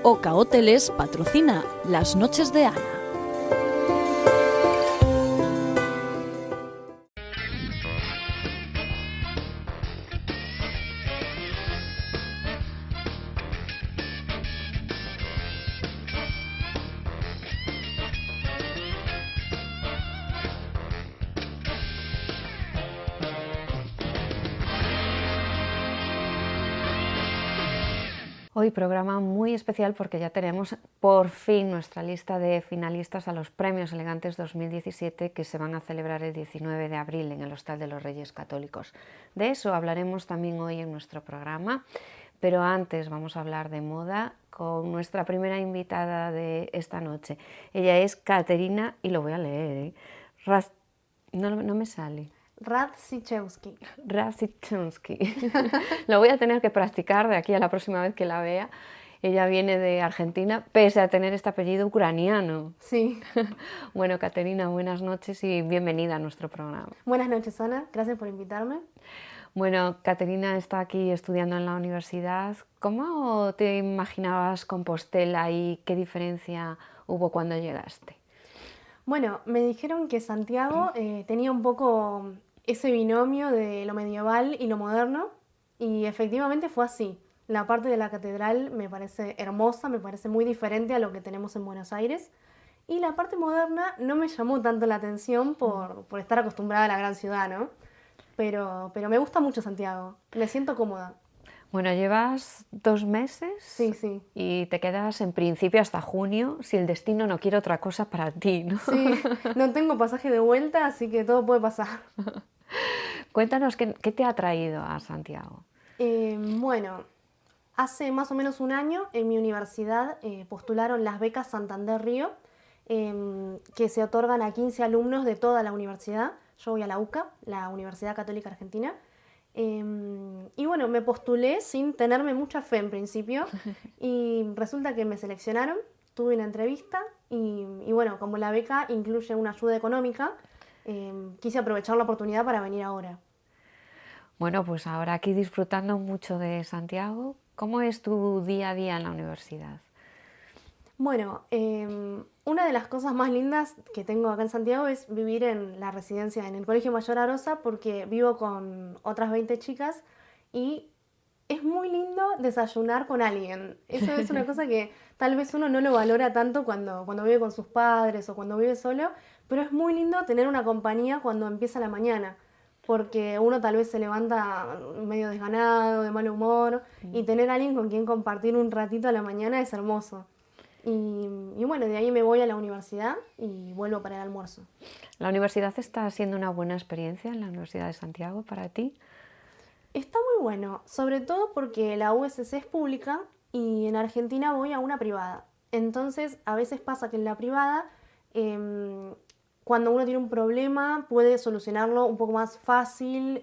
Oca Hoteles patrocina Las Noches de Ana. Hoy programa muy especial porque ya tenemos por fin nuestra lista de finalistas a los Premios Elegantes 2017 que se van a celebrar el 19 de abril en el Hostal de los Reyes Católicos. De eso hablaremos también hoy en nuestro programa, pero antes vamos a hablar de moda con nuestra primera invitada de esta noche. Ella es Katerina, y lo voy a leer, no me sale. Radzichewski. Lo voy a tener que practicar de aquí a la próxima vez que la vea. Ella viene de Argentina, pese a tener este apellido ucraniano. Sí. Bueno, Katerina, buenas noches y bienvenida a nuestro programa. Buenas noches, Ana. Gracias por invitarme. Bueno, Katerina está aquí estudiando en la universidad. ¿Cómo te imaginabas Compostela y qué diferencia hubo cuando llegaste? Bueno, me dijeron que Santiago tenía un poco ese binomio de lo medieval y lo moderno, y efectivamente fue así. La parte de la catedral me parece hermosa, me parece muy diferente a lo que tenemos en Buenos Aires, y la parte moderna no me llamó tanto la atención por estar acostumbrada a la gran ciudad, ¿no? Pero me gusta mucho Santiago, me siento cómoda. Bueno, llevas 2 meses. Sí. Y te quedas en principio hasta junio, si el destino no quiere otra cosa para ti, ¿no? Sí, no tengo pasaje de vuelta, así que todo puede pasar. Cuéntanos qué te ha traído a Santiago. Bueno, hace más o menos un año en mi universidad postularon las becas Santander Río, que se otorgan a 15 alumnos de toda la universidad. Yo voy a la UCA, la Universidad Católica Argentina. Y bueno, me postulé sin tenerme mucha fe en principio, y resulta que me seleccionaron, tuve una entrevista y bueno, como la beca incluye una ayuda económica, quise aprovechar la oportunidad para venir ahora. Bueno, pues ahora aquí disfrutando mucho de Santiago, ¿cómo es tu día a día en la universidad? Bueno, una de las cosas más lindas que tengo acá en Santiago es vivir en la residencia, en el Colegio Mayor Arosa, porque vivo con otras 20 chicas y es muy lindo desayunar con alguien. Eso es una cosa que tal vez uno no lo valora tanto cuando vive con sus padres o cuando vive solo, pero es muy lindo tener una compañía cuando empieza la mañana, porque uno tal vez se levanta medio desganado, de mal humor, y tener a alguien con quien compartir un ratito a la mañana es hermoso. Y bueno, de ahí me voy a la universidad y vuelvo para el almuerzo. ¿La universidad está siendo una buena experiencia en la Universidad de Santiago para ti? Está muy bueno, sobre todo porque la USC es pública y en Argentina voy a una privada. Entonces, a veces pasa que en la privada, cuando uno tiene un problema, puede solucionarlo un poco más fácil,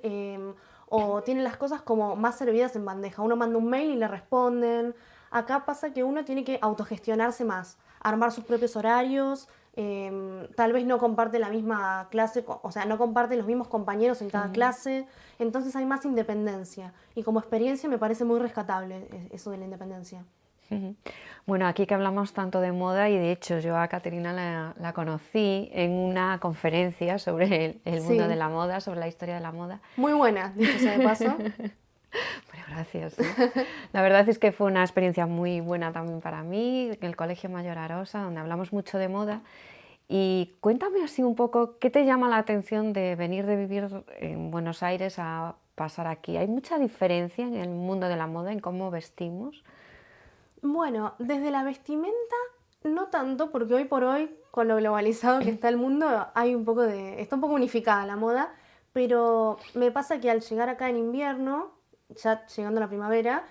o tiene las cosas como más servidas en bandeja. Uno manda un mail y le responden. Acá pasa que uno tiene que autogestionarse más, armar sus propios horarios, tal vez no comparte la misma clase, o sea, no comparte los mismos compañeros en cada clase, entonces hay más independencia. Y como experiencia me parece muy rescatable eso de la independencia. Bueno, aquí que hablamos tanto de moda, y de hecho yo a Katerina la conocí en una conferencia sobre el mundo Sí. de la moda, sobre la historia de la moda. Muy buena, dicho sea de paso. Bueno, gracias. La verdad es que fue una experiencia muy buena también para mí, en el Colegio Mayor Arosa, donde hablamos mucho de moda. Y cuéntame así un poco, ¿qué te llama la atención de venir de vivir en Buenos Aires a pasar aquí? ¿Hay mucha diferencia en el mundo de la moda, en cómo vestimos? Bueno, desde la vestimenta no tanto, porque hoy por hoy, con lo globalizado que está el mundo, está un poco unificada la moda, pero me pasa que al llegar acá en invierno, ya llegando a la primavera,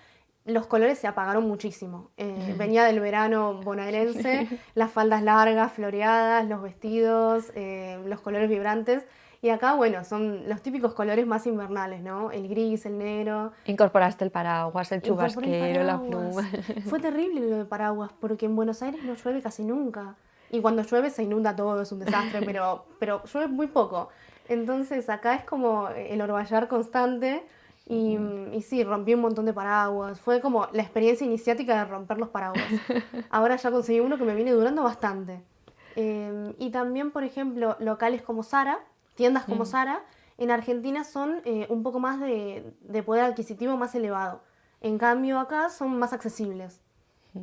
los colores se apagaron muchísimo. Venía del verano bonaerense, las faldas largas, floreadas, los vestidos, los colores vibrantes. Y acá, bueno, son los típicos colores más invernales, ¿no? El gris, el negro. Incorporaste el paraguas, el Incorporé chubasquero, la paraguas. pluma. Fue terrible lo de paraguas, porque en Buenos Aires no llueve casi nunca. Y cuando llueve se inunda todo, es un desastre, pero llueve muy poco. Entonces acá es como el orvallar constante. Y sí, rompí un montón de paraguas. Fue como la experiencia iniciática de romper los paraguas. Ahora ya conseguí uno que me viene durando bastante. Y también, por ejemplo, locales como Zara, tiendas como Zara, en Argentina son un poco más de poder adquisitivo más elevado. En cambio, acá son más accesibles,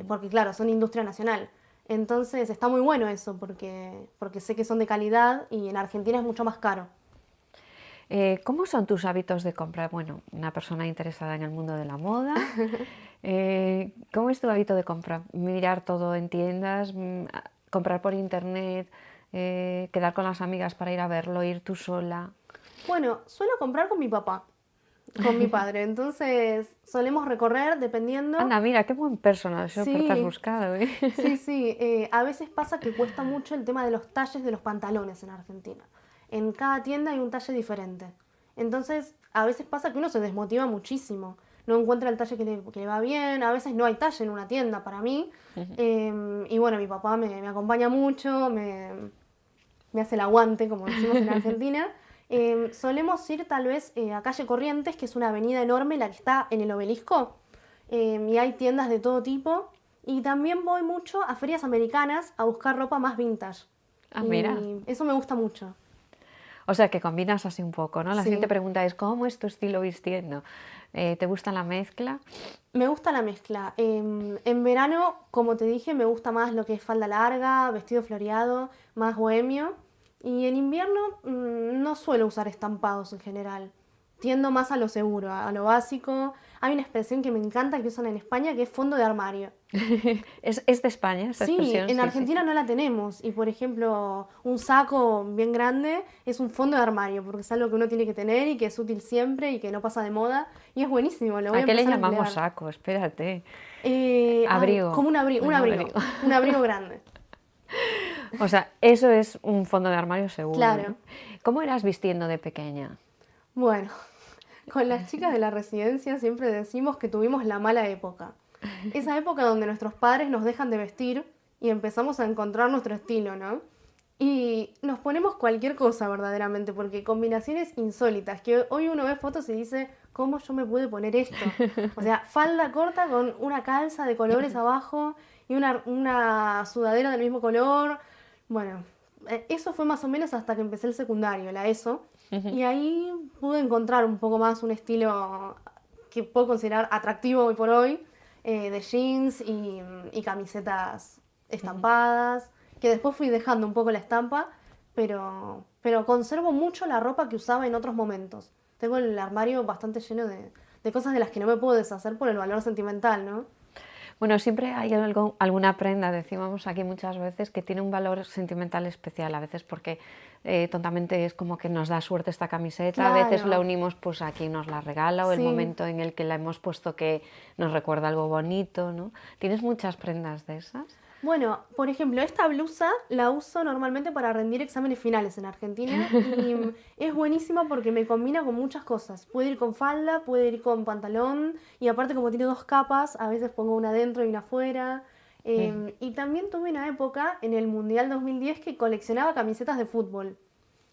porque claro, son industria nacional. Entonces está muy bueno eso, porque sé que son de calidad y en Argentina es mucho más caro. ¿Cómo son tus hábitos de compra? Bueno, una persona interesada en el mundo de la moda. ¿Cómo es tu hábito de compra? ¿Mirar todo en tiendas? ¿Comprar por internet? ¿Quedar con las amigas para ir a verlo? ¿Ir tú sola? Bueno, suelo comprar con mi papá, con mi padre. Entonces solemos recorrer dependiendo. Anda, mira, qué buen personal shopper te has Sí, buscado, ¿eh? sí, sí. A veces pasa que cuesta mucho el tema de los talles de los pantalones en Argentina. En cada tienda hay un talle diferente. Entonces, a veces pasa que uno se desmotiva muchísimo. No encuentra el talle que le va bien. A veces no hay talle en una tienda para mí. Y bueno, mi papá me acompaña mucho, me hace el aguante, como decimos en Argentina. Solemos ir tal vez a calle Corrientes, que es una avenida enorme, la que está en el Obelisco. Y hay tiendas de todo tipo. Y también voy mucho a ferias americanas a buscar ropa más vintage. Ah, Y mira. eso me gusta mucho. O sea, que combinas así un poco, ¿no? La siguiente Sí. pregunta es, ¿cómo es tu estilo vistiendo? ¿Te gusta la mezcla? Me gusta la mezcla. En verano, como te dije, me gusta más lo que es falda larga, vestido floreado, más bohemio. Y en invierno no suelo usar estampados en general. Tiendo más a lo seguro, a lo básico. Hay una expresión que me encanta que usan en España que es fondo de armario. ¿Es de España esta Sí, expresión? en Sí, sí. Argentina no la tenemos. Y por ejemplo, un saco bien grande es un fondo de armario, porque es algo que uno tiene que tener y que es útil siempre y que no pasa de moda. Y es buenísimo, lo voy ¿A a qué le empezar a llamamos emplear. saco? Espérate. Ay, Abrigo. como Un abrigo. un abrigo grande. O sea, eso es un fondo de armario seguro, Claro. ¿no? ¿Cómo eras vistiendo de pequeña? Bueno, con las chicas de la residencia siempre decimos que tuvimos la mala época. Esa época donde nuestros padres nos dejan de vestir y empezamos a encontrar nuestro estilo, ¿no? Y nos ponemos cualquier cosa verdaderamente, porque combinaciones insólitas, que hoy uno ve fotos y dice, ¿cómo yo me pude poner esto? O sea, falda corta con una calza de colores abajo y una sudadera del mismo color. Bueno, eso fue más o menos hasta que empecé el secundario, la ESO, y ahí pude encontrar un poco más un estilo que puedo considerar atractivo hoy por hoy, de jeans y camisetas estampadas, que después fui dejando un poco la estampa, pero conservo mucho la ropa que usaba en otros momentos. Tengo el armario bastante lleno de cosas de las que no me puedo deshacer por el valor sentimental, ¿no? Bueno, siempre hay alguna prenda, decíamos aquí muchas veces, que tiene un valor sentimental especial, a veces porque tontamente es como que nos da suerte esta camiseta, a veces la Claro. unimos pues a quien nos la regala o el Sí. momento en el que la hemos puesto que nos recuerda algo bonito, ¿no? ¿Tienes muchas prendas de esas? Bueno, por ejemplo, esta blusa la uso normalmente para rendir exámenes finales en Argentina y es buenísima porque me combina con muchas cosas. Puede ir con falda, puede ir con pantalón y aparte como tiene dos capas, a veces pongo una adentro y una afuera. Y también tuve una época en el Mundial 2010 que coleccionaba camisetas de fútbol.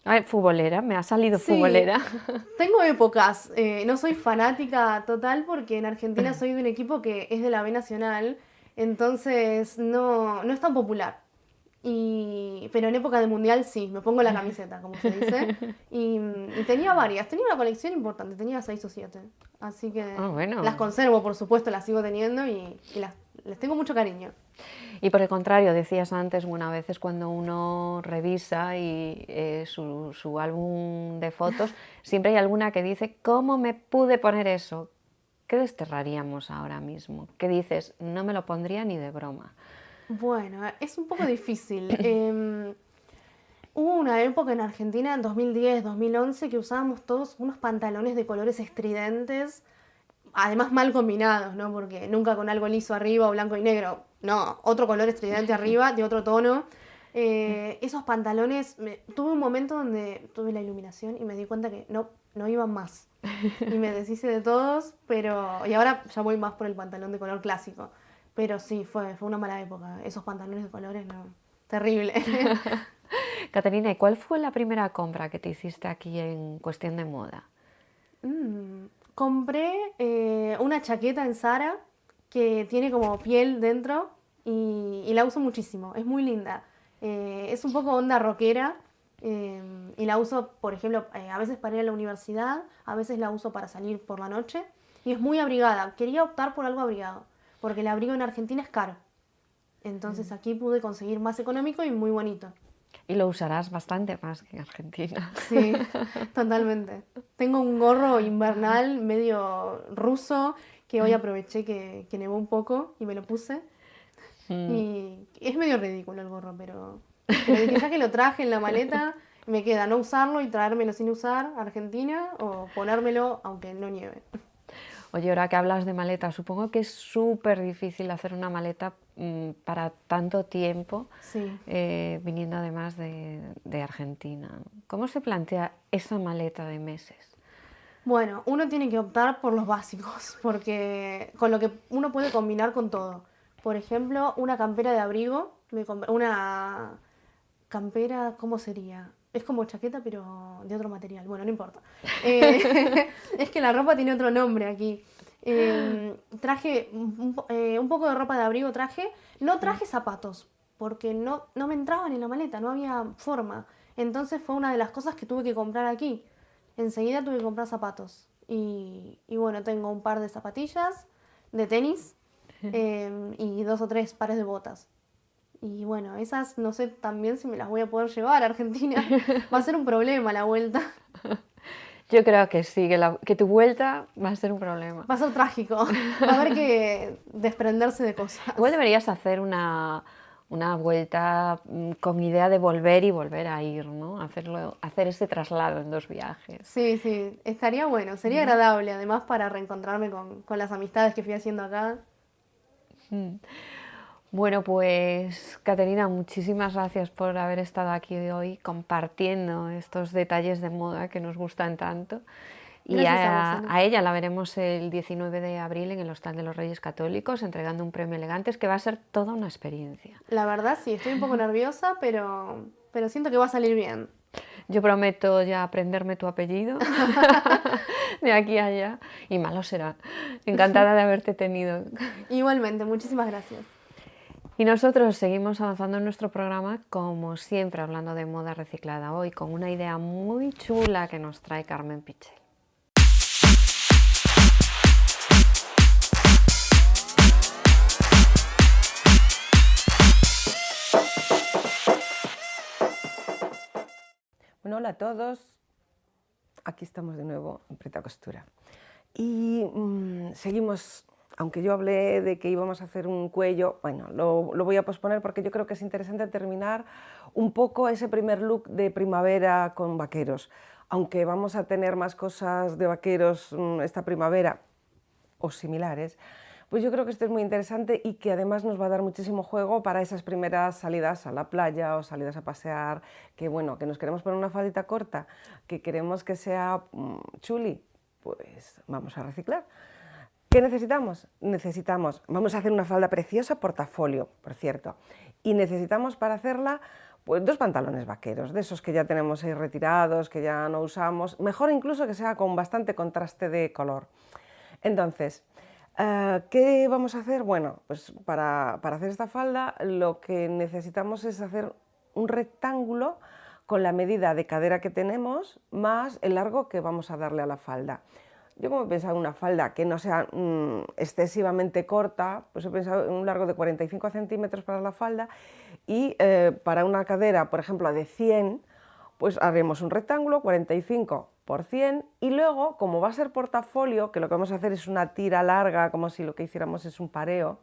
Ay, futbolera, me ha salido Sí, futbolera. tengo épocas. No soy fanática total porque en Argentina soy de un equipo que es de la B Nacional, entonces no es tan popular. Pero en época de mundial sí, me pongo la camiseta, como se dice. Y tenía varias, tenía una colección importante, tenía 6 o 7. Así que Ah, bueno. las conservo, por supuesto, las sigo teniendo y les tengo mucho cariño. Y por el contrario, decías antes, bueno, a veces cuando uno revisa su álbum de fotos, siempre hay alguna que dice, ¿cómo me pude poner eso? ¿Qué desterraríamos ahora mismo? ¿Qué dices? No me lo pondría ni de broma. Bueno, es un poco difícil. Hubo una época en Argentina, en 2010, 2011, que usábamos todos unos pantalones de colores estridentes, además mal combinados, ¿no? Porque nunca con algo liso arriba o blanco y negro. No, otro color estridente arriba, de otro tono. Esos pantalones, tuve un momento donde tuve la iluminación y me di cuenta que no iban más. Y me deshice de todos, y ahora ya voy más por el pantalón de color clásico. Pero sí, fue una mala época. Esos pantalones de colores, no. Terrible. Caterina, ¿y cuál fue la primera compra que te hiciste aquí en cuestión de moda? Compré una chaqueta en Zara que tiene como piel dentro y la uso muchísimo, es muy linda. Es un poco onda rockera y la uso, por ejemplo, a veces para ir a la universidad, a veces la uso para salir por la noche y es muy abrigada. Quería optar por algo abrigado, porque el abrigo en Argentina es caro. Entonces aquí pude conseguir más económico y muy bonito. Y lo usarás bastante más que en Argentina. Sí, totalmente. Tengo un gorro invernal medio ruso que hoy aproveché que nevó un poco y me lo puse. Y es medio ridículo el gorro, pero dije, ya que lo traje en la maleta, me queda no usarlo y traérmelo sin usar a Argentina o ponérmelo aunque no nieve. Oye, ahora que hablas de maleta, supongo que es súper difícil hacer una maleta para tanto tiempo, Sí. viniendo además de Argentina. ¿Cómo se plantea esa maleta de meses? Bueno, uno tiene que optar por los básicos, porque con lo que uno puede combinar con todo. Por ejemplo, una campera de abrigo, una campera, ¿cómo sería? Es como chaqueta, pero de otro material. Bueno, no importa. Es que la ropa tiene otro nombre aquí. Traje un poco de ropa de abrigo, no traje zapatos, porque no me entraban en la maleta, no había forma. Entonces fue una de las cosas que tuve que comprar aquí. Enseguida tuve que comprar zapatos. Y bueno, tengo un par de zapatillas, de tenis, y 2 o 3 pares de botas. Y bueno, esas no sé también si me las voy a poder llevar a Argentina. Va a ser un problema la vuelta. Yo creo que sí, que tu vuelta va a ser un problema. Va a ser trágico. Va a haber que desprenderse de cosas. Igual deberías hacer una vuelta con idea de volver y volver a ir, ¿no? Hacer ese traslado en 2 viajes. Sí, sí, estaría bueno, sería agradable, además para reencontrarme con las amistades que fui haciendo acá. Bueno, pues Caterina, muchísimas gracias por haber estado aquí hoy compartiendo estos detalles de moda que nos gustan tanto. Y Gracias a vos, Ana. a ella la veremos el 19 de abril en el Hostal de los Reyes Católicos entregando un premio Elegantes que va a ser toda una experiencia. La verdad sí, estoy un poco nerviosa, pero siento que va a salir bien. Yo prometo ya aprenderme tu apellido de aquí a allá y malo será. Encantada de haberte tenido. Igualmente, muchísimas gracias. Y nosotros seguimos avanzando en nuestro programa, como siempre, hablando de moda reciclada, hoy con una idea muy chula que nos trae Carmen Pichel. Bueno, hola a todos, aquí estamos de nuevo en Preta Costura. Y seguimos, aunque yo hablé de que íbamos a hacer un cuello, bueno, lo voy a posponer porque yo creo que es interesante terminar un poco ese primer look de primavera con vaqueros. Aunque vamos a tener más cosas de vaqueros esta primavera o similares, pues yo creo que esto es muy interesante y que además nos va a dar muchísimo juego para esas primeras salidas a la playa o salidas a pasear, que bueno, que nos queremos poner una faldita corta, que queremos que sea chuli, pues vamos a reciclar. ¿Qué necesitamos? Vamos a hacer una falda preciosa, portafolio, por cierto, y necesitamos para hacerla pues 2 pantalones vaqueros, de esos que ya tenemos ahí retirados, que ya no usamos, mejor incluso que sea con bastante contraste de color. Entonces, ¿qué vamos a hacer? Bueno, pues para hacer esta falda lo que necesitamos es hacer un rectángulo con la medida de cadera que tenemos más el largo que vamos a darle a la falda. Yo como he pensado en una falda que no sea excesivamente corta, pues he pensado en un largo de 45 centímetros para la falda y para una cadera, por ejemplo, de 100, pues haremos un rectángulo 45 por 100 y luego, como va a ser portafolio, que lo que vamos a hacer es una tira larga, como si lo que hiciéramos es un pareo,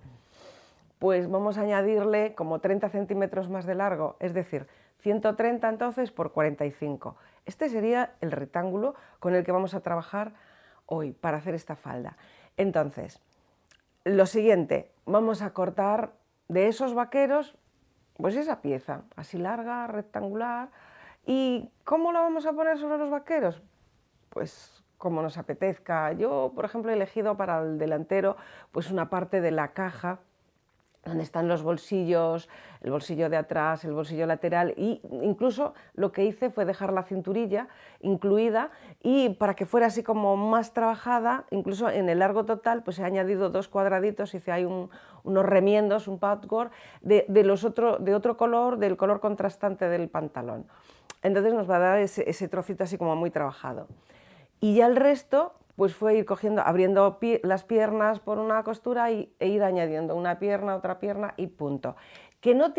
pues vamos a añadirle como 30 centímetros más de largo, es decir, 130 entonces por 45. Este sería el rectángulo con el que vamos a trabajar hoy para hacer esta falda. Entonces, lo siguiente, vamos a cortar de esos vaqueros, pues esa pieza, así larga, rectangular. ¿Y cómo la vamos a poner sobre los vaqueros? Pues como nos apetezca. Yo, por ejemplo, he elegido para el delantero pues una parte de la caja donde están los bolsillos, el bolsillo de atrás, el bolsillo lateral, y incluso lo que hice fue dejar la cinturilla incluida, y para que fuera así como más trabajada, incluso en el largo total, pues he añadido 2 cuadraditos, hice ahí unos remiendos, un patchwork de otro color, del color contrastante del pantalón. Entonces nos va a dar ese trocito así como muy trabajado. Y ya el resto pues fue ir cogiendo, abriendo las piernas por una costura e ir añadiendo una pierna, otra pierna y punto. ¿Que no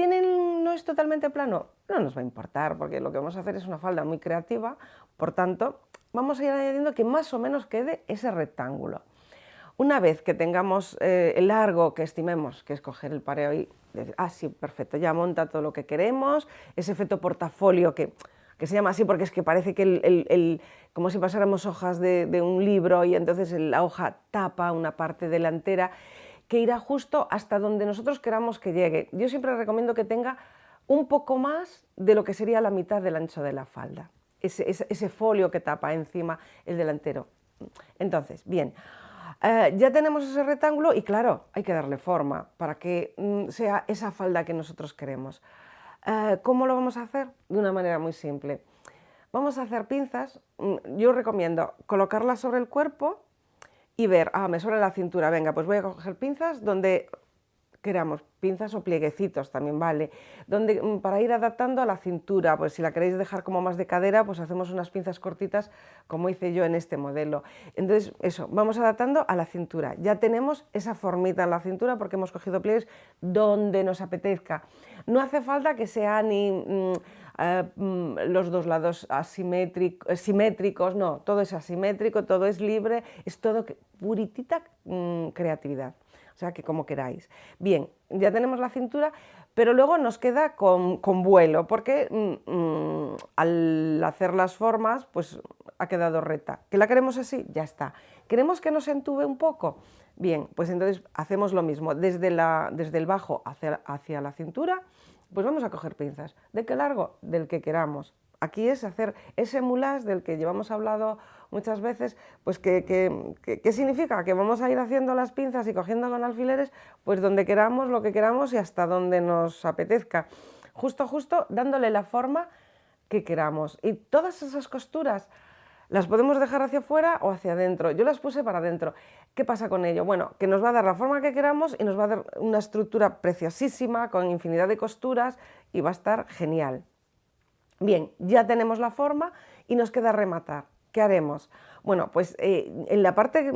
es totalmente plano? No nos va a importar, porque lo que vamos a hacer es una falda muy creativa, por tanto, vamos a ir añadiendo que más o menos quede ese rectángulo. Una vez que tengamos el largo que estimemos, que es coger el pareo y decir, sí, perfecto, ya monta todo lo que queremos, ese efecto portafolio que se llama así porque es que parece que como si pasáramos hojas de un libro y entonces la hoja tapa una parte delantera, que irá justo hasta donde nosotros queramos que llegue. Yo siempre recomiendo que tenga un poco más de lo que sería la mitad del ancho de la falda, ese folio que tapa encima el delantero. Entonces, bien, ya tenemos ese rectángulo y claro, hay que darle forma para que sea esa falda que nosotros queremos. ¿Cómo lo vamos a hacer? De una manera muy simple. Vamos a hacer pinzas. Yo recomiendo colocarlas sobre el cuerpo y ver, me sobra la cintura, venga, pues voy a coger pinzas donde queramos, pinzas o plieguecitos también vale, para ir adaptando a la cintura, pues si la queréis dejar como más de cadera, pues hacemos unas pinzas cortitas como hice yo en este modelo. Entonces eso, vamos adaptando a la cintura, ya tenemos esa formita en la cintura porque hemos cogido pliegues donde nos apetezca. No hace falta que sean ni los dos lados simétricos, no, todo es asimétrico, todo es libre, es todo puritita creatividad. O sea, que como queráis. Bien, ya tenemos la cintura, pero luego nos queda con vuelo, porque al hacer las formas, pues ha quedado recta. ¿Que la queremos así? Ya está. ¿Queremos que nos entube un poco? Bien, pues entonces hacemos lo mismo. Desde el bajo hacia la cintura, pues vamos a coger pinzas. ¿De qué largo? Del que queramos. Aquí es hacer ese mulage del que llevamos hablado muchas veces, pues ¿qué significa? Que vamos a ir haciendo las pinzas y cogiendo con alfileres, pues donde queramos, lo que queramos y hasta donde nos apetezca. Justo dándole la forma que queramos. Y todas esas costuras las podemos dejar hacia afuera o hacia adentro. Yo las puse para adentro. ¿Qué pasa con ello? Bueno, que nos va a dar la forma que queramos y nos va a dar una estructura preciosísima con infinidad de costuras y va a estar genial. Bien, ya tenemos la forma y nos queda rematar. ¿Qué haremos? Bueno, pues en la parte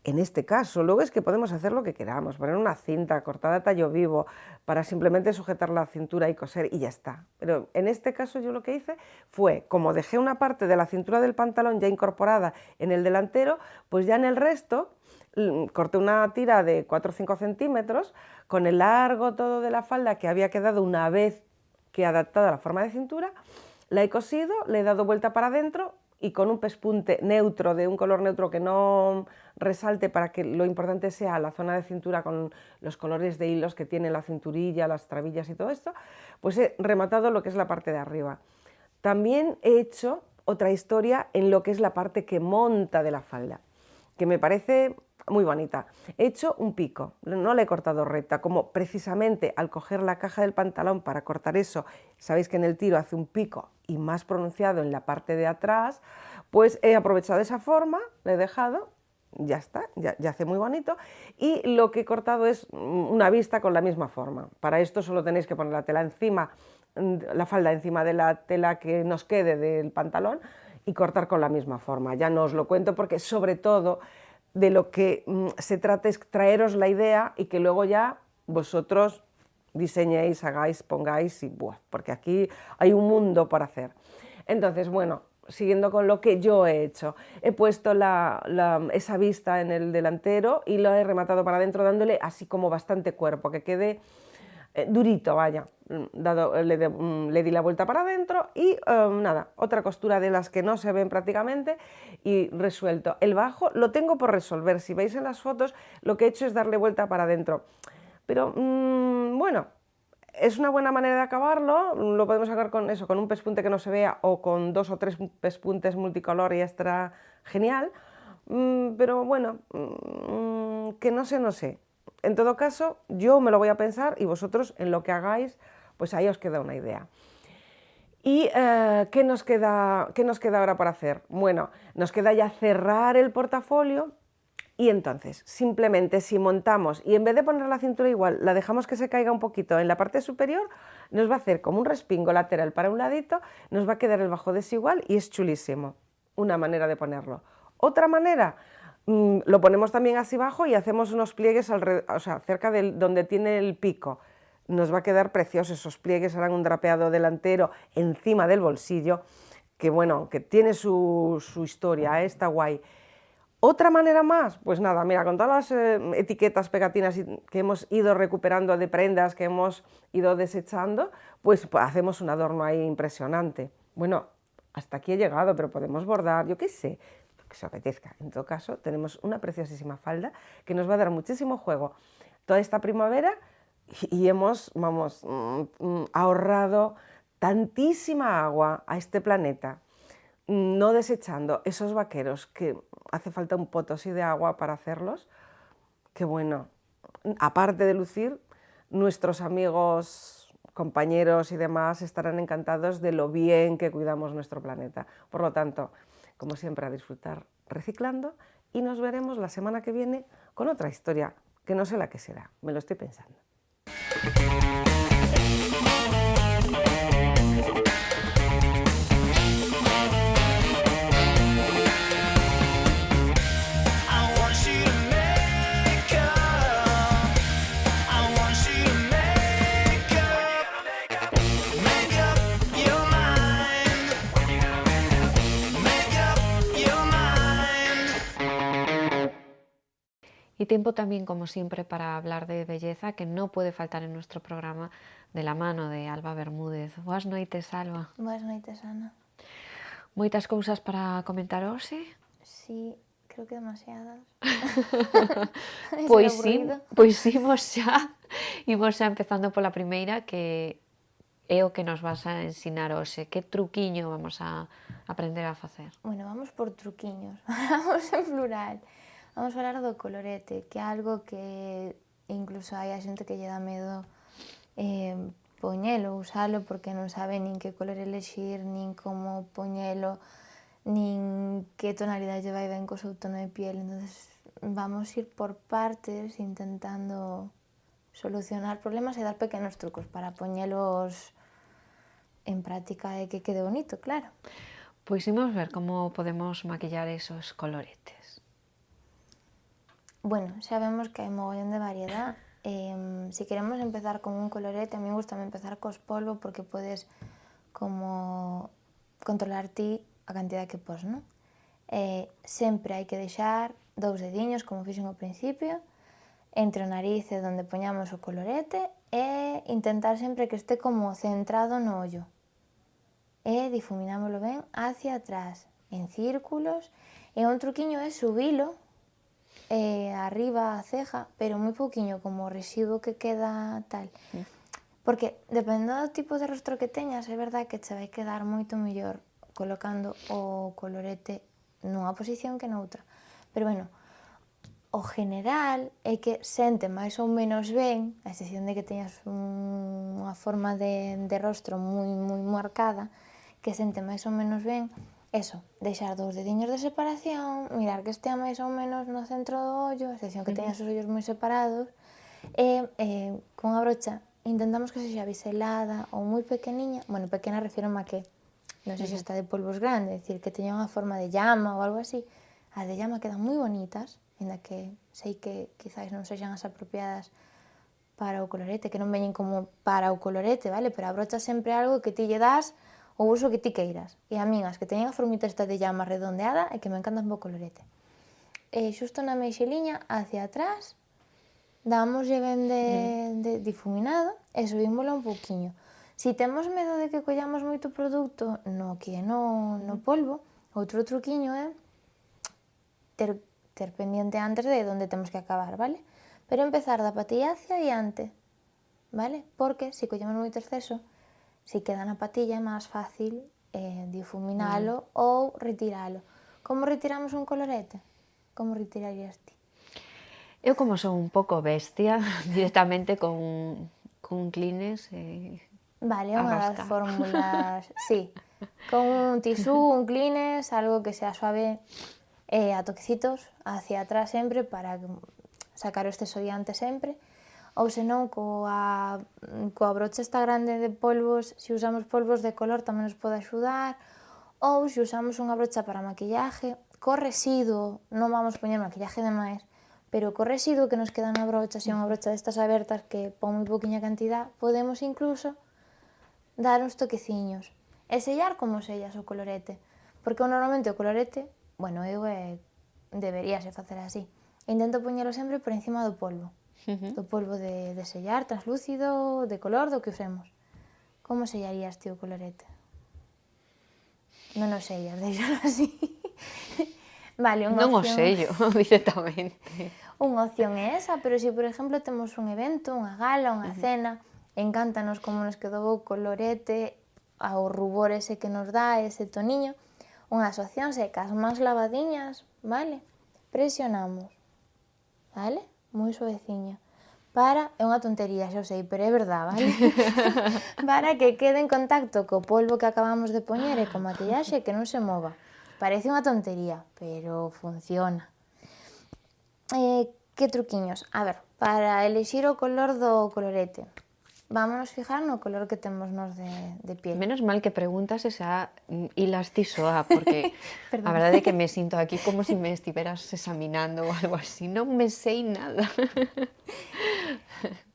en este caso, luego es que podemos hacer lo que queramos, poner una cinta cortada a tallo vivo para simplemente sujetar la cintura y coser y ya está. Pero en este caso yo lo que hice fue, como dejé una parte de la cintura del pantalón ya incorporada en el delantero, pues ya en el resto corté una tira de 4 o 5 centímetros con el largo todo de la falda que había quedado una vez que he adaptado a la forma de cintura, la he cosido, le he dado vuelta para adentro y con un pespunte neutro, de un color neutro que no resalte para que lo importante sea la zona de cintura con los colores de hilos que tiene la cinturilla, las trabillas y todo esto, pues he rematado lo que es la parte de arriba. También he hecho otra historia en lo que es la parte que monta de la falda, que me parece muy bonita. He hecho un pico, no le he cortado recta, como precisamente al coger la caja del pantalón para cortar eso, sabéis que en el tiro hace un pico y más pronunciado en la parte de atrás, pues he aprovechado esa forma, le he dejado, ya está, ya hace muy bonito, y lo que he cortado es una vista con la misma forma. Para esto solo tenéis que poner la tela encima, la falda encima de la tela que nos quede del pantalón y cortar con la misma forma. Ya no os lo cuento porque sobre todo de lo que se trata es traeros la idea y que luego ya vosotros diseñéis, hagáis, pongáis y porque aquí hay un mundo por hacer. Entonces, bueno, siguiendo con lo que yo he hecho, he puesto esa vista en el delantero y lo he rematado para adentro dándole así como bastante cuerpo, que quede durito, vaya. Le di la vuelta para adentro y nada, otra costura de las que no se ven prácticamente y resuelto. El bajo lo tengo por resolver, si veis en las fotos lo que he hecho es darle vuelta para adentro, pero bueno, es una buena manera de acabarlo, lo podemos sacar con eso, con un pespunte que no se vea o con 2 o 3 pespuntes multicolor y ya estará genial, pero bueno, que no sé. En todo caso, yo me lo voy a pensar y vosotros en lo que hagáis, pues ahí os queda una idea. ¿Y qué nos queda ahora para hacer? Bueno, nos queda ya cerrar el portafolio y entonces simplemente si montamos y en vez de poner la cintura igual, la dejamos que se caiga un poquito en la parte superior, nos va a hacer como un respingo lateral para un ladito, nos va a quedar el bajo desigual y es chulísimo. Una manera de ponerlo. Otra manera, lo ponemos también así abajo y hacemos unos pliegues o sea, cerca de donde tiene el pico. Nos va a quedar precioso, esos pliegues harán un drapeado delantero encima del bolsillo, que bueno, que tiene su historia, está guay. ¿Otra manera más? Pues nada, mira, con todas las etiquetas, pegatinas que hemos ido recuperando de prendas, que hemos ido desechando, pues hacemos un adorno ahí impresionante. Bueno, hasta aquí he llegado, pero podemos bordar, yo qué sé, lo que se apetezca. En todo caso, tenemos una preciosísima falda que nos va a dar muchísimo juego toda esta primavera y hemos, vamos, ahorrado tantísima agua a este planeta, no desechando esos vaqueros que hace falta un potosí de agua para hacerlos, que bueno, aparte de lucir, nuestros amigos, compañeros y demás estarán encantados de lo bien que cuidamos nuestro planeta. Por lo tanto, como siempre, a disfrutar reciclando y nos veremos la semana que viene con otra historia, que no sé la que será, me lo estoy pensando. Y tiempo también, como siempre, para hablar de belleza, que no puede faltar en nuestro programa, de la mano de Alba Bermúdez. Boas noites, Alba. Boas noites, Ana. Moitas cousas para comentar hoxe? Sí, creo que demasiadas. Pois imos xa. Imos xa empezando pola primeira, que é o que nos vas a ensinar hoxe. Que truquiño vamos a aprender a facer? Bueno, vamos por truquiños. Vamos en plural. Vamos a falar do colorete, que é algo que incluso hai a xente que lle dá medo poñelo, usalo, porque non sabe nin que color elexir, nin como poñelo, nin que tonalidade vai ben co seu tono de piel. Entonces vamos ir por partes intentando solucionar problemas e dar pequenos trucos para poñelos en práctica e que quede bonito, claro. Pois imos ver como podemos maquillar esos coloretes. Bueno, xa vemos que hai mogollón de variedad. Si queremos empezar con un colorete, a mí gusta empezar cos polvo porque podes como controlar ti a cantidad que pos, non? Sempre hai que deixar 2 dediños, como fixen ao principio, entre o nariz e onde poñamos o colorete e intentar sempre que este como centrado no ollo. E difuminámoslo ben hacia atrás, en círculos, e un truquiño é subilo arriba a ceja, pero moi pouquiño, como o residuo que queda tal. Porque, dependendo do tipo de rostro que teñas, é verdad que che vai quedar moito mellor colocando o colorete nunha posición que noutra. Pero, bueno, o general é que sente máis ou menos ben, a excepción de que teñas unha forma de rostro moi marcada, que sente máis ou menos ben, eso, deixar 2 dediños de separación, mirar que estea máis ou menos no centro do ollo, a excepción que teñas os ollos moi separados, e con a brocha intentamos que sexa biselada ou moi pequeniña, bueno, pequena refírome a que non sei se está de polvos grande, é dicir, que teña unha forma de llama ou algo así. As de llama quedan moi bonitas, ainda que sei que quizáis non sexan as apropiadas para o colorete, que non veñen como para o colorete, vale? Pero a brocha sempre é algo que ti lle das o uso que ti queiras. E a min, as que teñen a formita esta de llama redondeada, é que me encantan o colorete. E xusto na meixeliña, hacia atrás, dámoslle ben de difuminado e subímoslo un pouquiño. Si temos medo de que collamos moito produto no que é no polvo, outro truquiño é ter pendiente antes de onde temos que acabar, vale? Pero empezar da patilla hacia diante, vale? Porque se collemos moito exceso, si queda na patilla é máis fácil difuminalo ou retiralo. Como retiramos un colorete? Como retirarías ti? Eu como son un pouco bestia, directamente con Kleenex Vale, a unha das rascar. fórmulas, sí. Con un tisú, un Kleenex, algo que sea suave, a toquecitos, hacia atrás sempre, para sacar o exceso sempre. Ou senón, coa brocha esta grande de polvos, se usamos polvos de color tamén nos pode axudar, ou se usamos unha brocha para maquillaje, co residuo, non vamos poñer maquillaje de máis, pero co residuo que nos queda na brocha, se é unha brocha destas abertas que pon moi poquinha cantidad, podemos incluso dar uns toqueciños. E sellar como sellas o colorete, porque normalmente o colorete, bueno, eu deberíase facer así, intento poñelo sempre por encima do polvo de sellar, translúcido, de color, do que usemos. Como sellarías ti o colorete? Non o sellas, deixalo así. Vale, unha Non o opción... sello directamente. Unha opción é esa, pero se, por exemplo, temos un evento, unha gala, unha cena, encántanos como nos quedou o colorete, ao rubor ese que nos dá, ese toniño, unhas opcións é cas mans lavadiñas, vale? Presionamos, vale? Moi suaveciño. É unha tontería, xa o sei, pero é verdad, vale? Para que quede en contacto co polvo que acabamos de poñer e co maquillaxe que non se mova. Parece unha tontería, pero funciona. Que truquiños? A ver, para elixir o color do colorete, vámonos fijar no color que temos nos de piel. Menos mal que preguntas e xa hilas ti soa, porque a Perdón. verdade é que me sinto aquí como se me estiveras examinando ou algo así. Non me sei nada.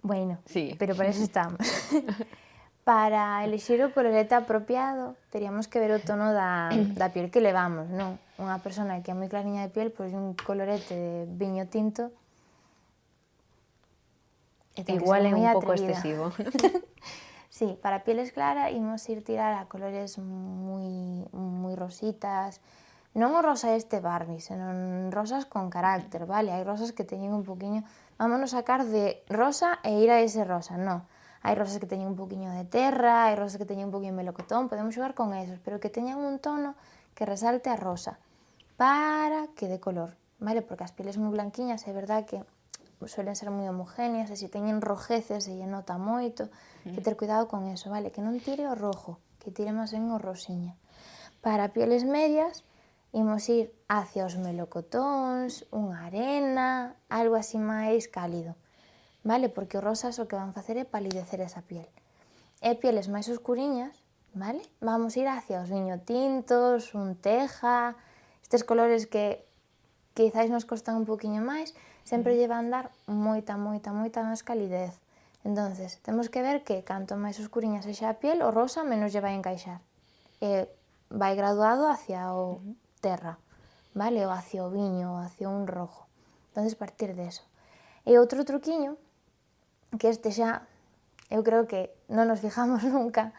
Bueno, Sí. pero para eso estamos. Para elixir o colorete apropiado, teríamos que ver o tono da piel que levamos, non? Unha persona que é moi clariña de piel, pois un colorete de viño tinto e ten que Igual ser é moi un pouco atrevida. excesivo. Sí, para pieles claras imos ir tirar a colores moi rositas, non o rosa este Barbie, senón rosas con carácter, vale? Hai rosas que teñen un poquinho... Vámonos sacar de rosa e ir a ese rosa, non. Hai rosas que teñen un poquinho de terra, hai rosas que teñen un poquinho de melocotón, podemos xogar con esos, pero que teñan un tono que resalte a rosa, para que dé color, vale? Porque as pieles moi blanquiñas é verdad que suelen ser moi homogéneas e se teñen rojeces se lle nota moito, que ter cuidado con eso, vale? Que non tire o rojo, que tire máis ben o rosiña. Para pieles medias, imos ir hacia os melocotóns, unha arena, algo así máis cálido, vale? Porque os rosas o que van facer é palidecer esa piel. E pieles máis oscuriñas, vale? Vamos ir hacia os viño tintos, un teja, estes colores que quizáis nos costan un poquinho máis, sempre lle van dar moita máis calidez. Entonces, temos que ver que canto máis oscuriña sexa a piel, o rosa menos lle vai encaixar. E vai graduado hacia o terra, vale? Ou hacia o viño, ou hacia un rojo. Entonces, partir de eso. E outro truquiño, que este xa, eu creo que non nos fijamos nunca,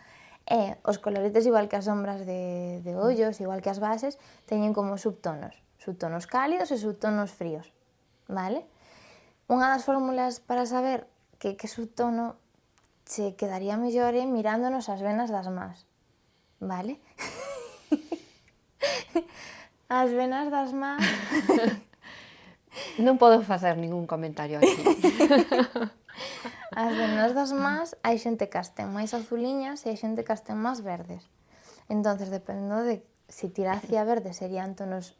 é os coloretes igual que as sombras de ollos, igual que as bases, teñen como subtonos cálidos e subtonos fríos, vale? Unha das fórmulas para saber que subtono se quedaría mellor é mirándonos as venas das mans, vale? As venas das mans... Non podo facer ningún comentario aquí. As venas das mans, hai xente que as ten máis azuliñas e hai xente que as ten máis verdes. Entonces, dependendo de se tira hacia verde serían tonos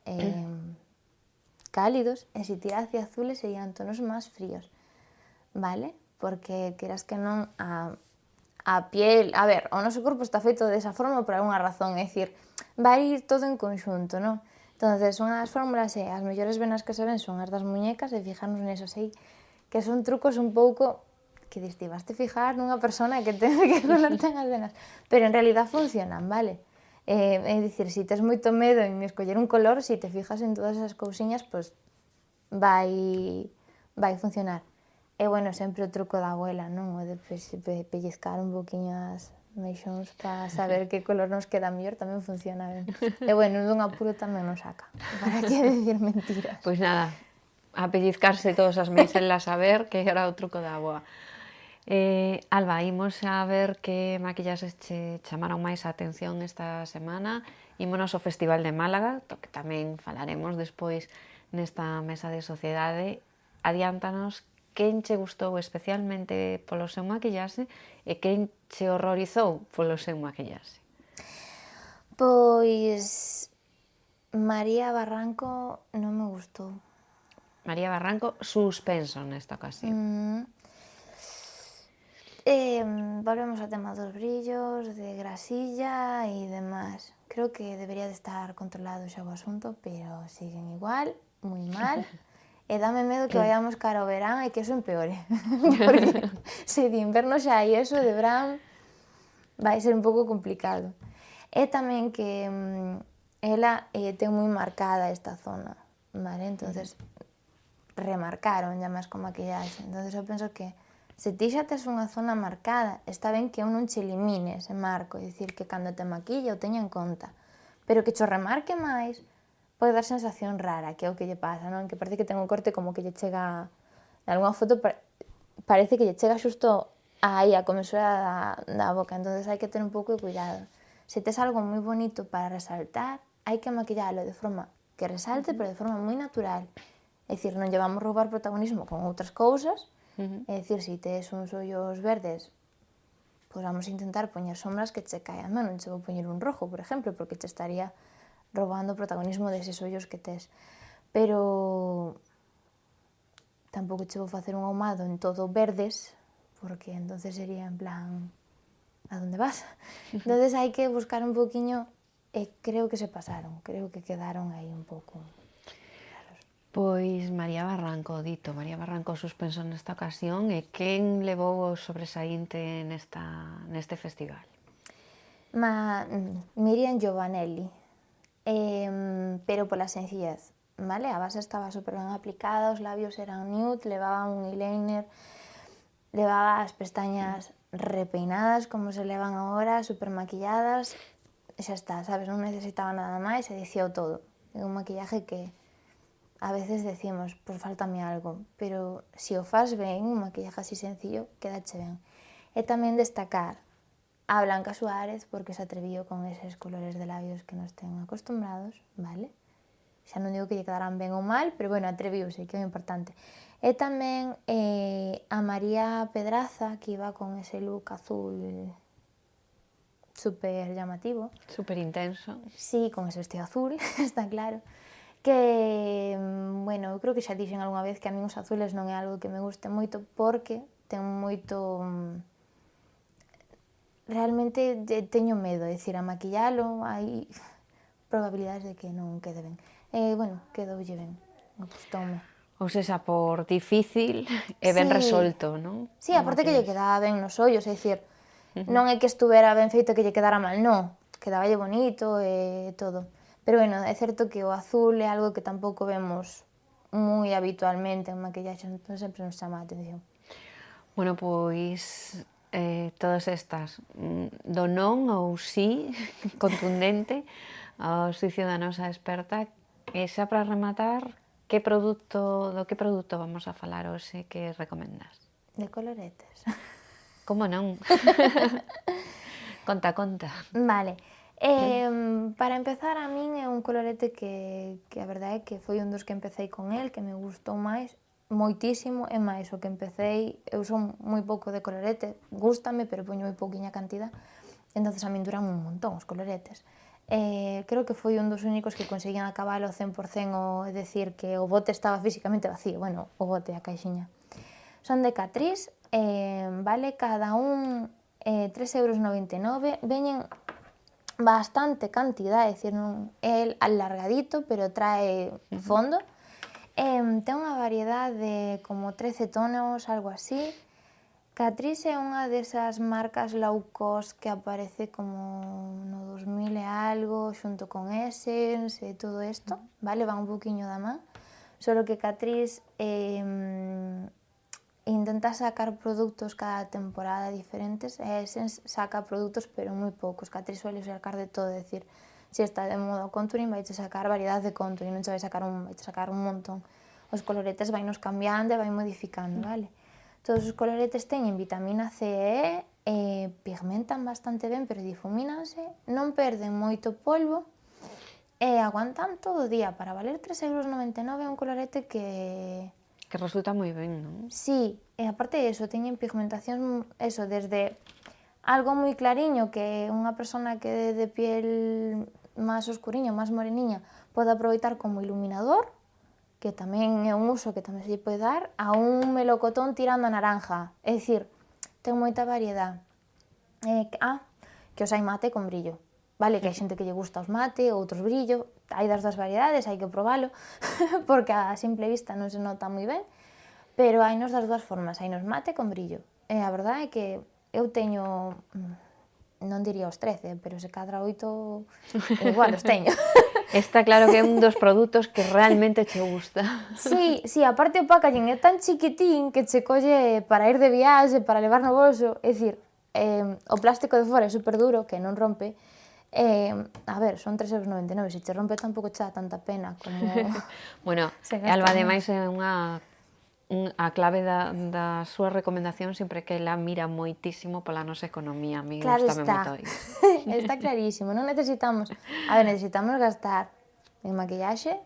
cálidos e se tira hacia azules serían tonos máis fríos, vale? Porque, queras que non, a piel... A ver, o noso corpo está feito desa forma por alguna razón, é dicir, vai ir todo en conxunto, non? Entonces, unha das fórmulas é as mellores venas que se ven son as das muñecas e fijarnos neso, sei que son trucos un pouco que dis, ti vaste fijar nunha persona que color ten as venas, pero en realidad funcionan, vale? É dicir, se tes moito medo en escoller un color, se te fijas en todas esas cousiñas, pois vai funcionar. E, bueno, sempre o truco da abuela, non? O de pellizcar un poquinho as meixóns para saber que color nos queda mellor tamén funciona ben. E, bueno, dun apuro tamén nos saca. Para que decir mentiras? Pois nada, a pellizcarse todas as meixelas a ver que era o truco da boa. Alba, imos a ver que maquillaxes che chamaron máis a atención esta semana. Ímonos ao Festival de Málaga, do que tamén falaremos despois nesta mesa de sociedade. adiántanos quen che gustou especialmente polo seu maquillaxe e quen che horrorizou polo seu maquillaxe. Pois María Barranco non me gustou. María Barranco, suspenso nesta ocasión. Volvemos ao tema dos brillos, de grasilla e demás. Creo que debería de estar controlado xa o asunto, pero siguen igual, moi mal. E dame medo que vayamos cara ao verán e que eso empeore. Porque se de inverno xa hai eso, de verán vai ser un pouco complicado. E tamén que ela ten moi marcada esta zona, vale? Entonces remarcaron ya máis con maquillaxe. Entonces eu penso que se ti xa tes unha zona marcada, está ben que eu non che elimine ese marco, é dicir, que cando te maquilla o teña en conta, pero que cho remarque máis pode dar sensación rara, que é o que lle pasa, non? Que parece que ten un corte como que lle chega, en algunha foto parece que lle chega xusto aí a comesura da boca, entonces hai que ter un pouco de cuidado. Se tes algo moi bonito para resaltar, hai que maquillalo de forma que resalte, pero de forma moi natural. É dicir, non lle vamos roubar protagonismo con outras cousas. É dicir, se tes uns ollos verdes, pois vamos a intentar poñer sombras que che caian. Non che vou poñer un rojo, por exemplo, porque che estaría roubando o protagonismo deses ollos que tes. Pero tampouco che vou facer un ahumado en todo verdes, porque entonces sería en plan, a donde vas? Entonces hai que buscar un poquinho, e creo que se pasaron, creo que quedaron aí un pouco. Pois María Barranco, dito, María Barranco suspenso nesta ocasión, e quen levou o sobresaínte neste festival? Miriam Giovanelli, pero pola sencillez, vale? A base estaba super ben aplicada, os labios eran nude, levaba un eyeliner, levaba as pestañas repeinadas como se levan agora, super maquilladas, xa está, sabes, non necesitaba nada máis e dicía todo. É un maquillaje que a veces decimos, pois faltame algo, pero se o faz ben, un maquillaje así sencillo, quedache ben. E tamén destacar a Blanca Suárez, porque se atreviu con eses colores de labios que nos ten acostumbrados, vale? Xa non digo que lle quedaran ben ou mal, pero bueno, atreviuse, que é o importante. E tamén a María Pedraza, que iba con ese look azul super llamativo. Super intenso. Sí, con ese vestido azul, está claro. Que, bueno, eu creo que xa dixen algunha vez que a min os azules non é algo que me guste moito porque ten moito... Realmente teño medo, é dicir, a maquillalo, hai probabilidades de que non quede ben. Bueno, quedoulle ben, gustoume. Ou sexa, por difícil e ben resolto, non? Sí, aparte que lle quedaba ben nos ollos, é dicir, non é que estuvera ben feito que lle quedara mal, non, quedaballe bonito e todo. Pero, bueno, é certo que o azul é algo que tampouco vemos moi habitualmente en maquillaxe, entón sempre nos chama a atención. Bueno, pois todas estas do non ou sí contundente ao xuicio da nosa experta. E xa para rematar, do que produto vamos a falar hoxe que recomendas? De coloretes. Como non? Conta. Vale. Para empezar, a min é un colorete que a verdade é que foi un dos que empecé con el, que me gustou máis, moitísimo, e máis o que empecé, eu son moi pouco de colorete, gústame, pero poño moi pouquiña cantidad, entonces a min duran un montón os coloretes. Creo que foi un dos únicos que conseguían acabalo 100%, o decir que o bote estaba físicamente vacío, bueno, o bote, a caixiña. Son de Catrice, vale cada un 3,99 €, veñen bastante cantidad, é dicir, non é alargadito, pero trae fondo. Ten unha variedade de como 13 tonos, algo así. Catrice é unha desas marcas low cost que aparece como no 2000 e algo, xunto con Essence e todo isto, vale? Van un poquinho da man. Solo que Catrice intenta sacar produtos cada temporada diferentes, e Essence saca produtos pero moi poucos. Catrice suele sacar de todo, é dicir, se está de moda o contouring, vai te sacar variedade de contouring, non te vai sacar un montón. Os coloretes vai nos cambiando e vai modificando, vale? Todos os coloretes teñen vitamina C e pigmentan bastante ben, pero difumínanse, non perden moito polvo e aguantan todo o día. Para valer 3,99 € é un colorete que que resulta moi ben, non? Sí, e aparte de eso, teñen pigmentación, eso, desde algo moi clariño que unha persona que é de piel máis oscuriña, máis moreniña, pode aproveitar como iluminador, que tamén é un uso que tamén se lle pode dar, a un melocotón tirando a naranja. É dicir, ten moita variedade. Que os hai mate con brillo. Vale, que hai xente que lle gusta os mate, outros brillo, hai das dos variedades, hai que probalo, porque a simple vista non se nota moi ben, pero hai nos das dúas formas, hai nos mate con brillo. E a verdade é que eu teño, non diría os 13, pero se cadra 8, igual os teño. Está claro que é un dos produtos que realmente che gusta. Sí, aparte o packaging é tan chiquitín que che colle para ir de viaxe, para levar no bolso, é dicir, o plástico de fora é super duro, que non rompe. A ver, son 3,99 €, se che rompe tampouco che dá tanta pena como... Bueno, Alba, ademais, é a clave da súa recomendación sempre que ela mira moitísimo pola nosa economía. A mí Claro gustame está, moito iso. está clarísimo, non necesitamos... A ver, necesitamos gastar en maquillaxe,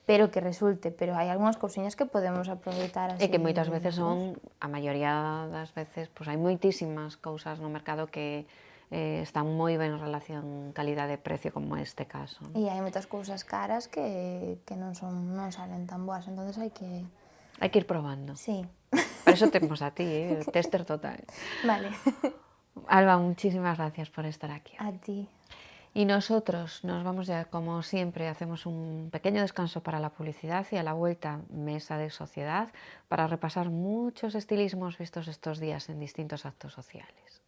pero que resulte, pero hai algunhas cousiñas que podemos aproveitar así. E que moitas veces son, a maioría das veces, pois hai moitísimas cousas no mercado que están moi ben en relación calidade-precio, como este caso. E hai moitas cousas caras que non salen tan boas, entonces hai que... Hai que ir probando. Sí. Por eso temos a ti, tester total. Vale. Alba, muchísimas gracias por estar aquí. A ti. Y nosotros nos vamos ya, como siempre, hacemos un pequeño descanso para la publicidad y a la vuelta mesa de sociedad para repasar muchos estilismos vistos estos días en distintos actos sociales.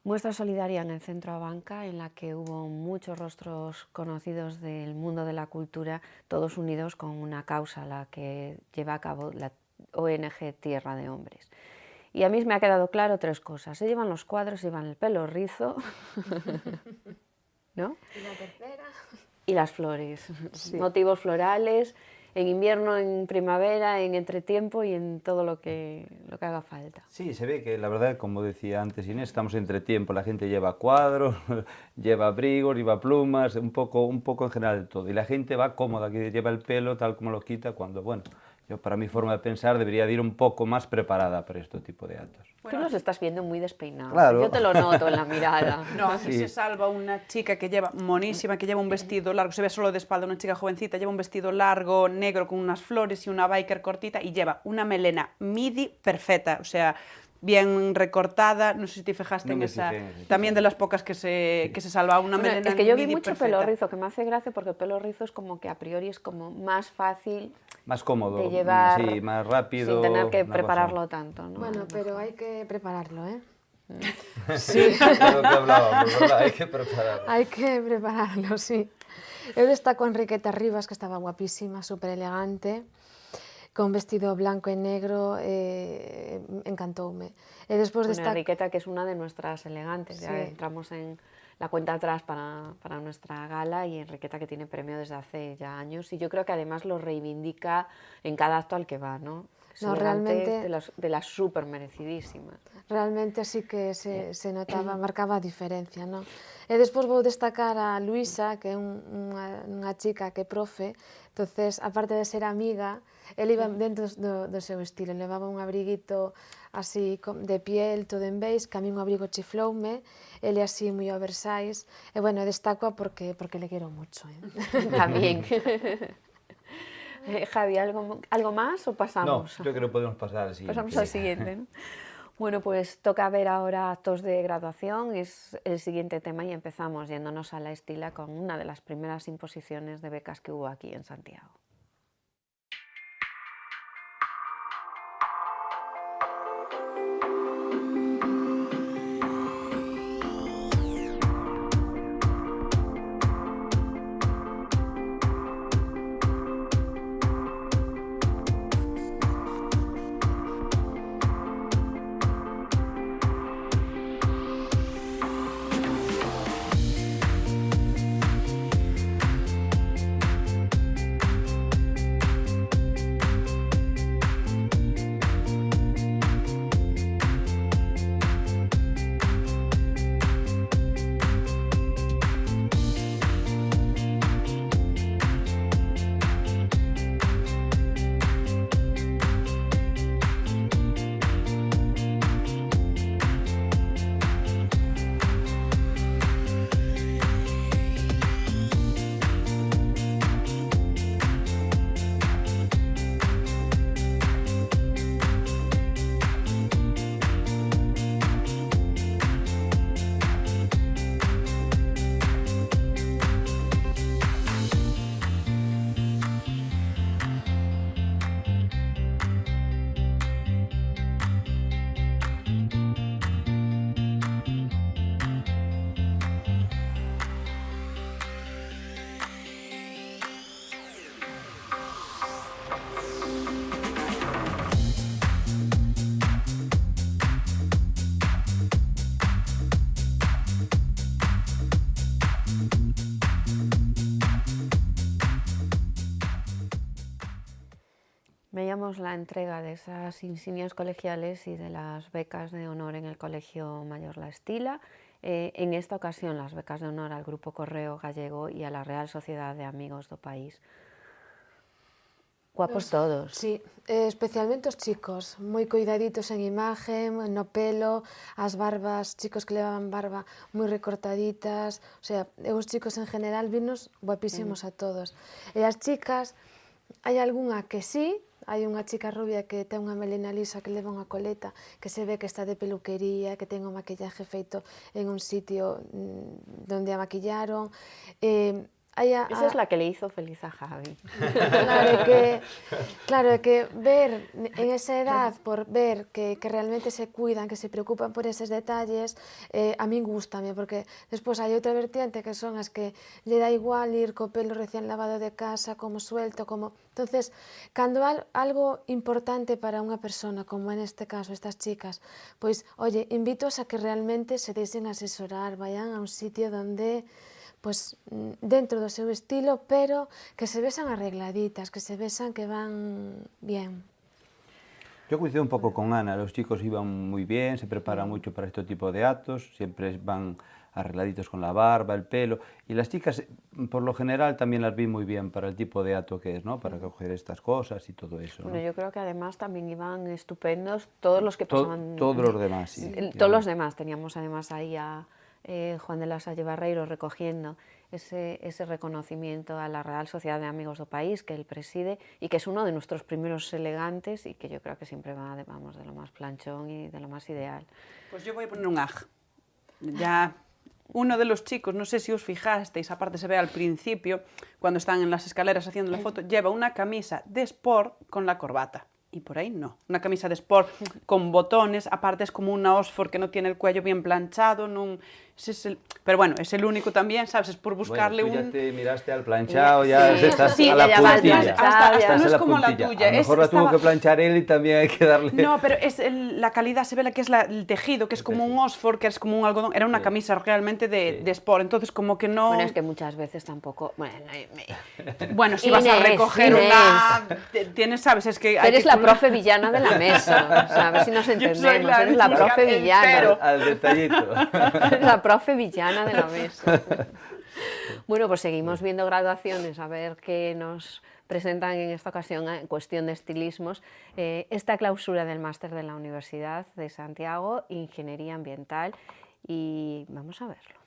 Muestra solidaria en el Centro Abanca, en la que hubo muchos rostros conocidos del mundo de la cultura, todos unidos con una causa, la que lleva a cabo la ONG Tierra de Hombres. Y a mí me ha quedado claro tres cosas. Se llevan los cuadros, llevan el pelo rizo, ¿no? Y la tercera... Y las flores, Sí. motivos florales, en invierno, en primavera, en entretiempo y en todo lo que haga falta. Sí, se ve que la verdad, como decía antes Inés, estamos entre tiempo, la gente lleva cuadros, lleva abrigos, lleva plumas, un poco en general de todo. Y la gente va cómoda, que lleva el pelo tal como lo quita, cuando, bueno, yo para mi forma de pensar debería de ir un poco más preparada para este tipo de actos. Tú los estás viendo muy despeinados. Claro. Yo te lo noto en la mirada. No, aquí Sí. se salva una chica que lleva, monísima, que lleva un vestido largo, se ve solo de espalda, una chica jovencita, lleva un vestido largo, negro, con unas flores y una biker cortita, y lleva una melena midi perfecta, o sea, bien recortada, no sé si te fijaste No en me esa, fijé, sí. también de las pocas que se salva, una Bueno, melena es que yo vi midi mucho perfecta. pelo rizo, que me hace gracia porque el pelo rizo es como que a priori es como más fácil Más cómodo, de llevar, sí, más rápido. sin tener que una prepararlo tanto, ¿no? Bueno, pero hay que prepararlo, ¿eh? Sí, es lo que hablábamos, ¿verdad? Hay que prepararlo. Hay que prepararlo, sí. Eu destaco a Enriqueta Rivas, que estaba guapísima, súper elegante, con vestido blanco e negro, encantoume. E despois Bueno, destaco... Enriqueta, que es una de nuestras elegantes, ya Sí. entramos en la cuenta atrás para nuestra gala, y Enriqueta, que tiene premio desde hace ya años, y yo creo que además lo reivindica en cada acto al que va, ¿no? No, realmente de las súper merecidísimas. Realmente sí que se notaba, marcaba a diferencia, non? E despois vou destacar a Luisa, que é unha chica que é profe, entonces, aparte de ser amiga, ele iba dentro do seu estilo, levaba un abriguito así de piel, todo en beige, que a mí un abrigo chifloume, ele así moi oversize, e bueno, destaco porque le quero mucho. También. Javi, ¿algo más o No, pasamos? yo creo que podemos pasar al siguiente. Pasamos al siguiente, ¿no? Bueno, pues toca ver ahora actos de graduación, es el siguiente tema, y empezamos yéndonos a la Estila con una de las primeras imposiciones de becas que hubo aquí en Santiago. Veíamos la entrega de esas insignias colegiales y de las becas de honor en el Colegio Mayor La Estila. En esta ocasión las becas de honor al Grupo Correo Gallego y a la Real Sociedad de Amigos do País. Guapos todos. Sí, especialmente os chicos, moi cuidaditos en imagen, no pelo, as barbas, chicos que levaban barba moi recortaditas, o sea, os chicos en general vinos guapísimos a todos. E as chicas, hai algunha que sí, hai unha chica rubia que ten unha melena lisa que leva unha coleta, que se ve que está de peluquería, que ten o maquillaje feito en un sitio donde a maquillaron. Esa es la que le hizo feliz a Javi. Claro, que ver en esa edad, por ver que realmente se cuidan, que se preocupan por esos detalles, a min gústame, porque despois hai outra vertiente que son as que lle dá igual ir co pelo recién lavado de casa, como suelto, como... Entonces, cando algo importante para unha persona, como en este caso estas chicas, pois, oye, invítoos a que realmente se deixen asesorar, vayan a un sitio donde... pues dentro do seu estilo, pero que se besan arregladitas, que se besan que van bien. Yo coincido un poco con Ana, los chicos iban muy bien, se preparan mucho para este tipo de actos, siempre van arregladitos con la barba, el pelo, y las chicas, por lo general, también las vi muy bien para el tipo de acto que es, ¿no? Para coger estas cosas y todo eso, ¿no? Bueno, yo creo que además también iban estupendos todos los que pasaban... Todos los demás, sí. Todos los demás, teníamos además ahí a Juan de la Salle Barreiro recogiendo ese reconocimiento a la Real Sociedad de Amigos do País que él preside y que es uno de nuestros primeros elegantes y que yo creo que siempre va, vamos, de lo más planchón y de lo más ideal. Pues yo voy a poner un aj. Ya uno de los chicos, no sé si os fijasteis, aparte se ve al principio, cuando están en las escaleras haciendo la foto, lleva una camisa de sport con la corbata. Y por ahí no. Una camisa de sport con botones, aparte es como una Oxford que no tiene el cuello bien planchado, Pero bueno, es el único también, ¿sabes? Es por buscarle bueno, tú un... ya te miraste al planchado, ya Sí. estás Sí, a la ella va al puntilla. planchado, hasta ya. no Estás es a la como la puntilla. tuya. A lo mejor la tuvo estaba- que planchar él y también hay que darle... No, pero es la calidad, se ve la que es el tejido, que es como un Oxford, que es como un algodón. Era una Sí. camisa realmente de Sí. sport, entonces como que no... Bueno, es que muchas veces tampoco... Bueno, si vas a Inés, recoger Inés. Tienes, ¿sabes? Es que Tú hay eres que la cuidar- profe villana de la mesa, o sea, a ver si nos Yo soy entendemos, la eres la chica profe del villana. cero. Al detallito. Eres la profe villana de la mesa. Bueno, pues seguimos viendo graduaciones, a ver qué nos presentan en esta ocasión en cuestión de estilismos. Esta clausura del máster de la Universidad de Santiago, Ingeniería Ambiental, y vamos a verlo.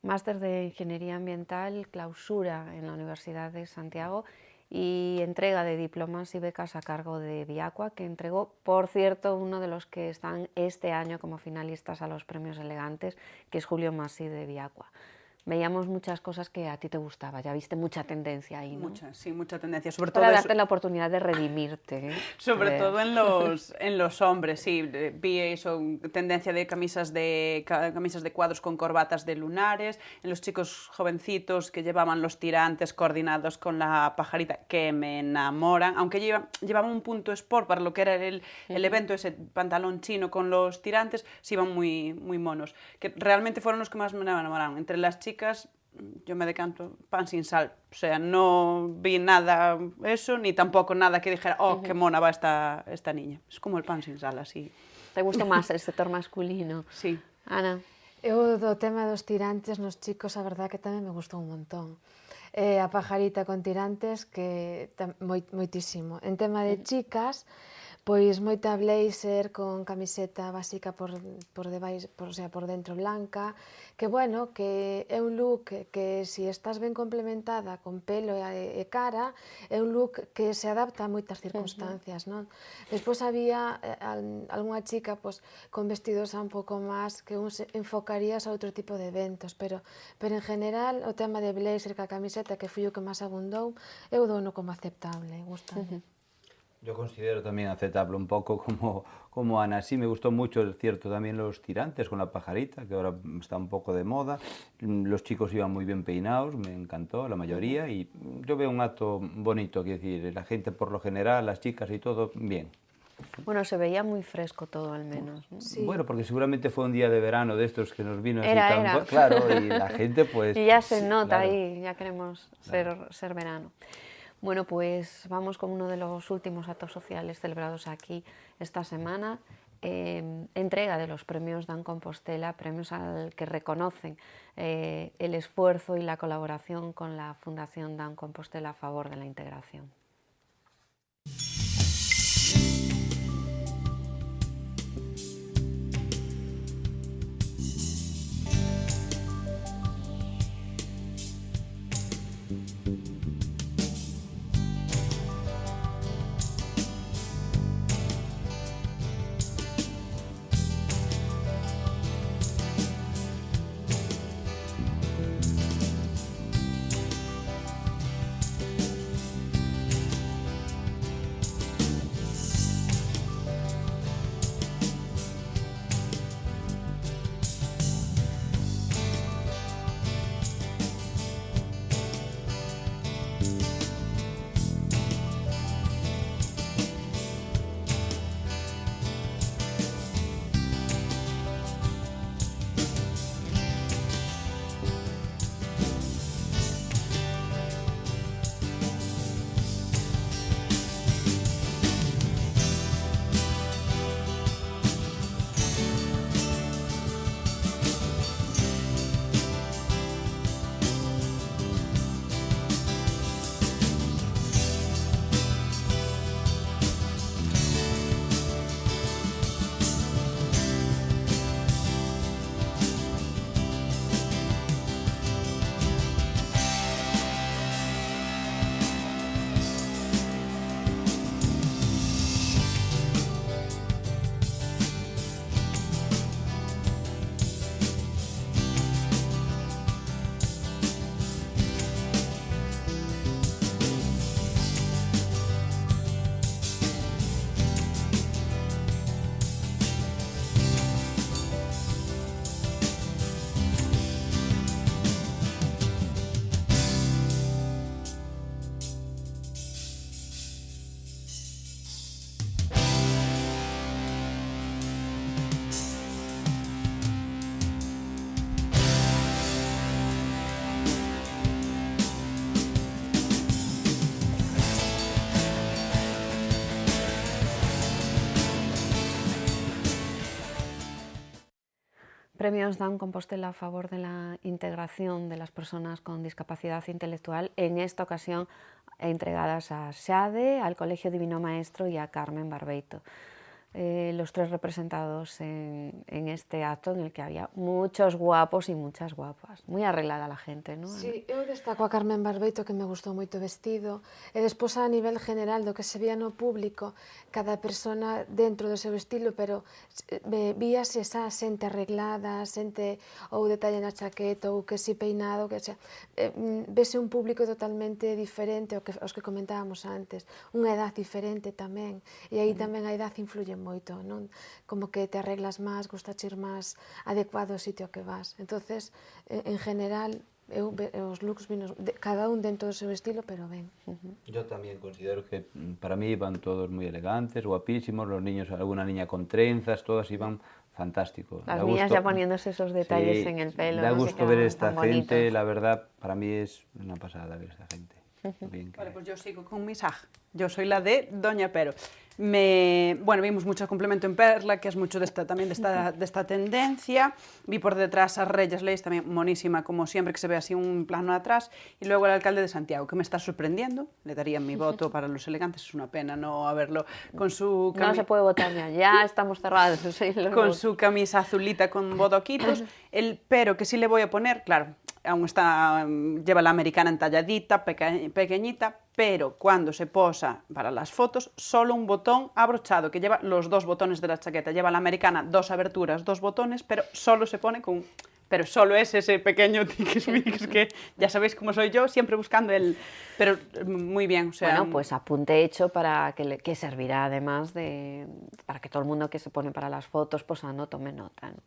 Máster de Ingeniería Ambiental, clausura en la Universidad de Santiago y entrega de diplomas y becas a cargo de Viacua, que entregó, por cierto, uno de los que están este año como finalistas a los premios elegantes, que es Julio Massi de Viacua. Veíamos muchas cosas que a ti te gustaba, ya viste mucha tendencia ahí, ¿no? Mucha tendencia, sobre todo para darte la oportunidad de redimirte. Sobre todo en los hombres, sí, vi eso, tendencia de camisas de cuadros con corbatas de lunares, en los chicos jovencitos que llevaban los tirantes coordinados con la pajarita, que me enamoran, aunque llevaban un punto sport para lo que era el evento, ese pantalón chino con los tirantes, sí iban muy, muy monos, que realmente fueron los que más me enamoraron. Entre las chicas, yo me decanto pan sin sal, o sea, no vi nada eso, ni tampoco nada que dijera, oh, qué mona va esta niña. Es como el pan sin sal, así. Te gusta máis el sector masculino? Sí. Ana? Eu do tema dos tirantes nos chicos, a verdad que tamén me gustou un montón. A pajarita con tirantes, que moitísimo. En tema de chicas, pois moita blazer con camiseta básica por debaixo, o sea, por dentro blanca, que bueno, que é un look que se estás ben complementada con pelo e cara, é un look que se adapta a moitas circunstancias, non? Despois había algunha chica pois, con vestidos un pouco máis que un se enfocarías a outro tipo de eventos, pero en general o tema de blazer ca camiseta, que foi o que máis abundou, eu douno como aceptable, gustame. Yo considero también aceptable un poco como Ana. Sí, me gustó mucho, es cierto, también los tirantes con la pajarita, que ahora está un poco de moda. Los chicos iban muy bien peinados, me encantó la mayoría. Y yo veo un acto bonito, quiero decir, la gente por lo general, las chicas y todo, bien. Bueno, se veía muy fresco todo al menos, ¿no? Sí. Bueno, porque seguramente fue un día de verano de estos que nos vino así Era. claro, y la gente pues... Y ya se nota claro. ahí, ya queremos ser verano. Bueno, pues vamos con uno de los últimos actos sociales celebrados aquí esta semana, entrega de los premios Dan Compostela, premios al que reconocen el esfuerzo y la colaboración con la Fundación Dan Compostela a favor de la integración. Premios Dan Compostela a favor de la integración de las personas con discapacidad intelectual, en esta ocasión entregadas a Xade, al Colegio Divino Maestro y a Carmen Barbeito. Los tres representados en este acto en el que había muchos guapos y muchas guapas. Muy arreglada la gente, ¿no? Sí, eu destaco a Carmen Barbeito, que me gustou moito o vestido, e despois a nivel general do que se veía no público, cada persona dentro do seu estilo, pero víase esa xente arreglada, xente ou detalle na chaqueta, ou que si peinado, que xa, vese un público totalmente diferente aos que comentábamos antes, unha edad diferente tamén, e aí tamén a edad influye moito, non? Como que te arreglas máis, gustache ir máis adecuado ao sitio que vas. Entonces, en general, os looks vinos, cada un dentro do seu estilo, pero ben. Yo también considero que para mí iban todos muy elegantes, guapísimos, los niños, alguna niña con trenzas, todas iban fantástico. Las niñas ya poniéndose esos detalles sí, en el pelo. Da no gusto ver esta gente, bonitos. la verdad, para mí es una pasada ver esta gente. Bien que- Vale, pues yo sigo con mi sag. Yo soy la de Doña Pero. Bueno, vimos mucho complemento en Perla, que es mucho de esta tendencia. Vi por detrás a Reyes Leis, también monísima, como siempre, que se ve así un plano atrás. Y luego el alcalde de Santiago, que me está sorprendiendo. Le daría mi voto para los elegantes. Es una pena no haberlo con su No se puede votar ya estamos cerrados. Sí, con su camisa azulita con bodoquitos. El pero que sí le voy a poner, claro, aún está, lleva la americana entalladita, pequeñita, pero cuando se posa para las fotos, solo un botón abrochado, que lleva los 2 botones de la chaqueta. Lleva la americana 2 aberturas, 2 botones, pero solo se pone con... Pero solo es ese pequeño tiquismiquis que ya sabéis cómo soy yo, siempre buscando el... Pero muy bien, o sea... Bueno, pues apunte hecho para que servirá además para que todo el mundo que se pone para las fotos posando tome nota, ¿no?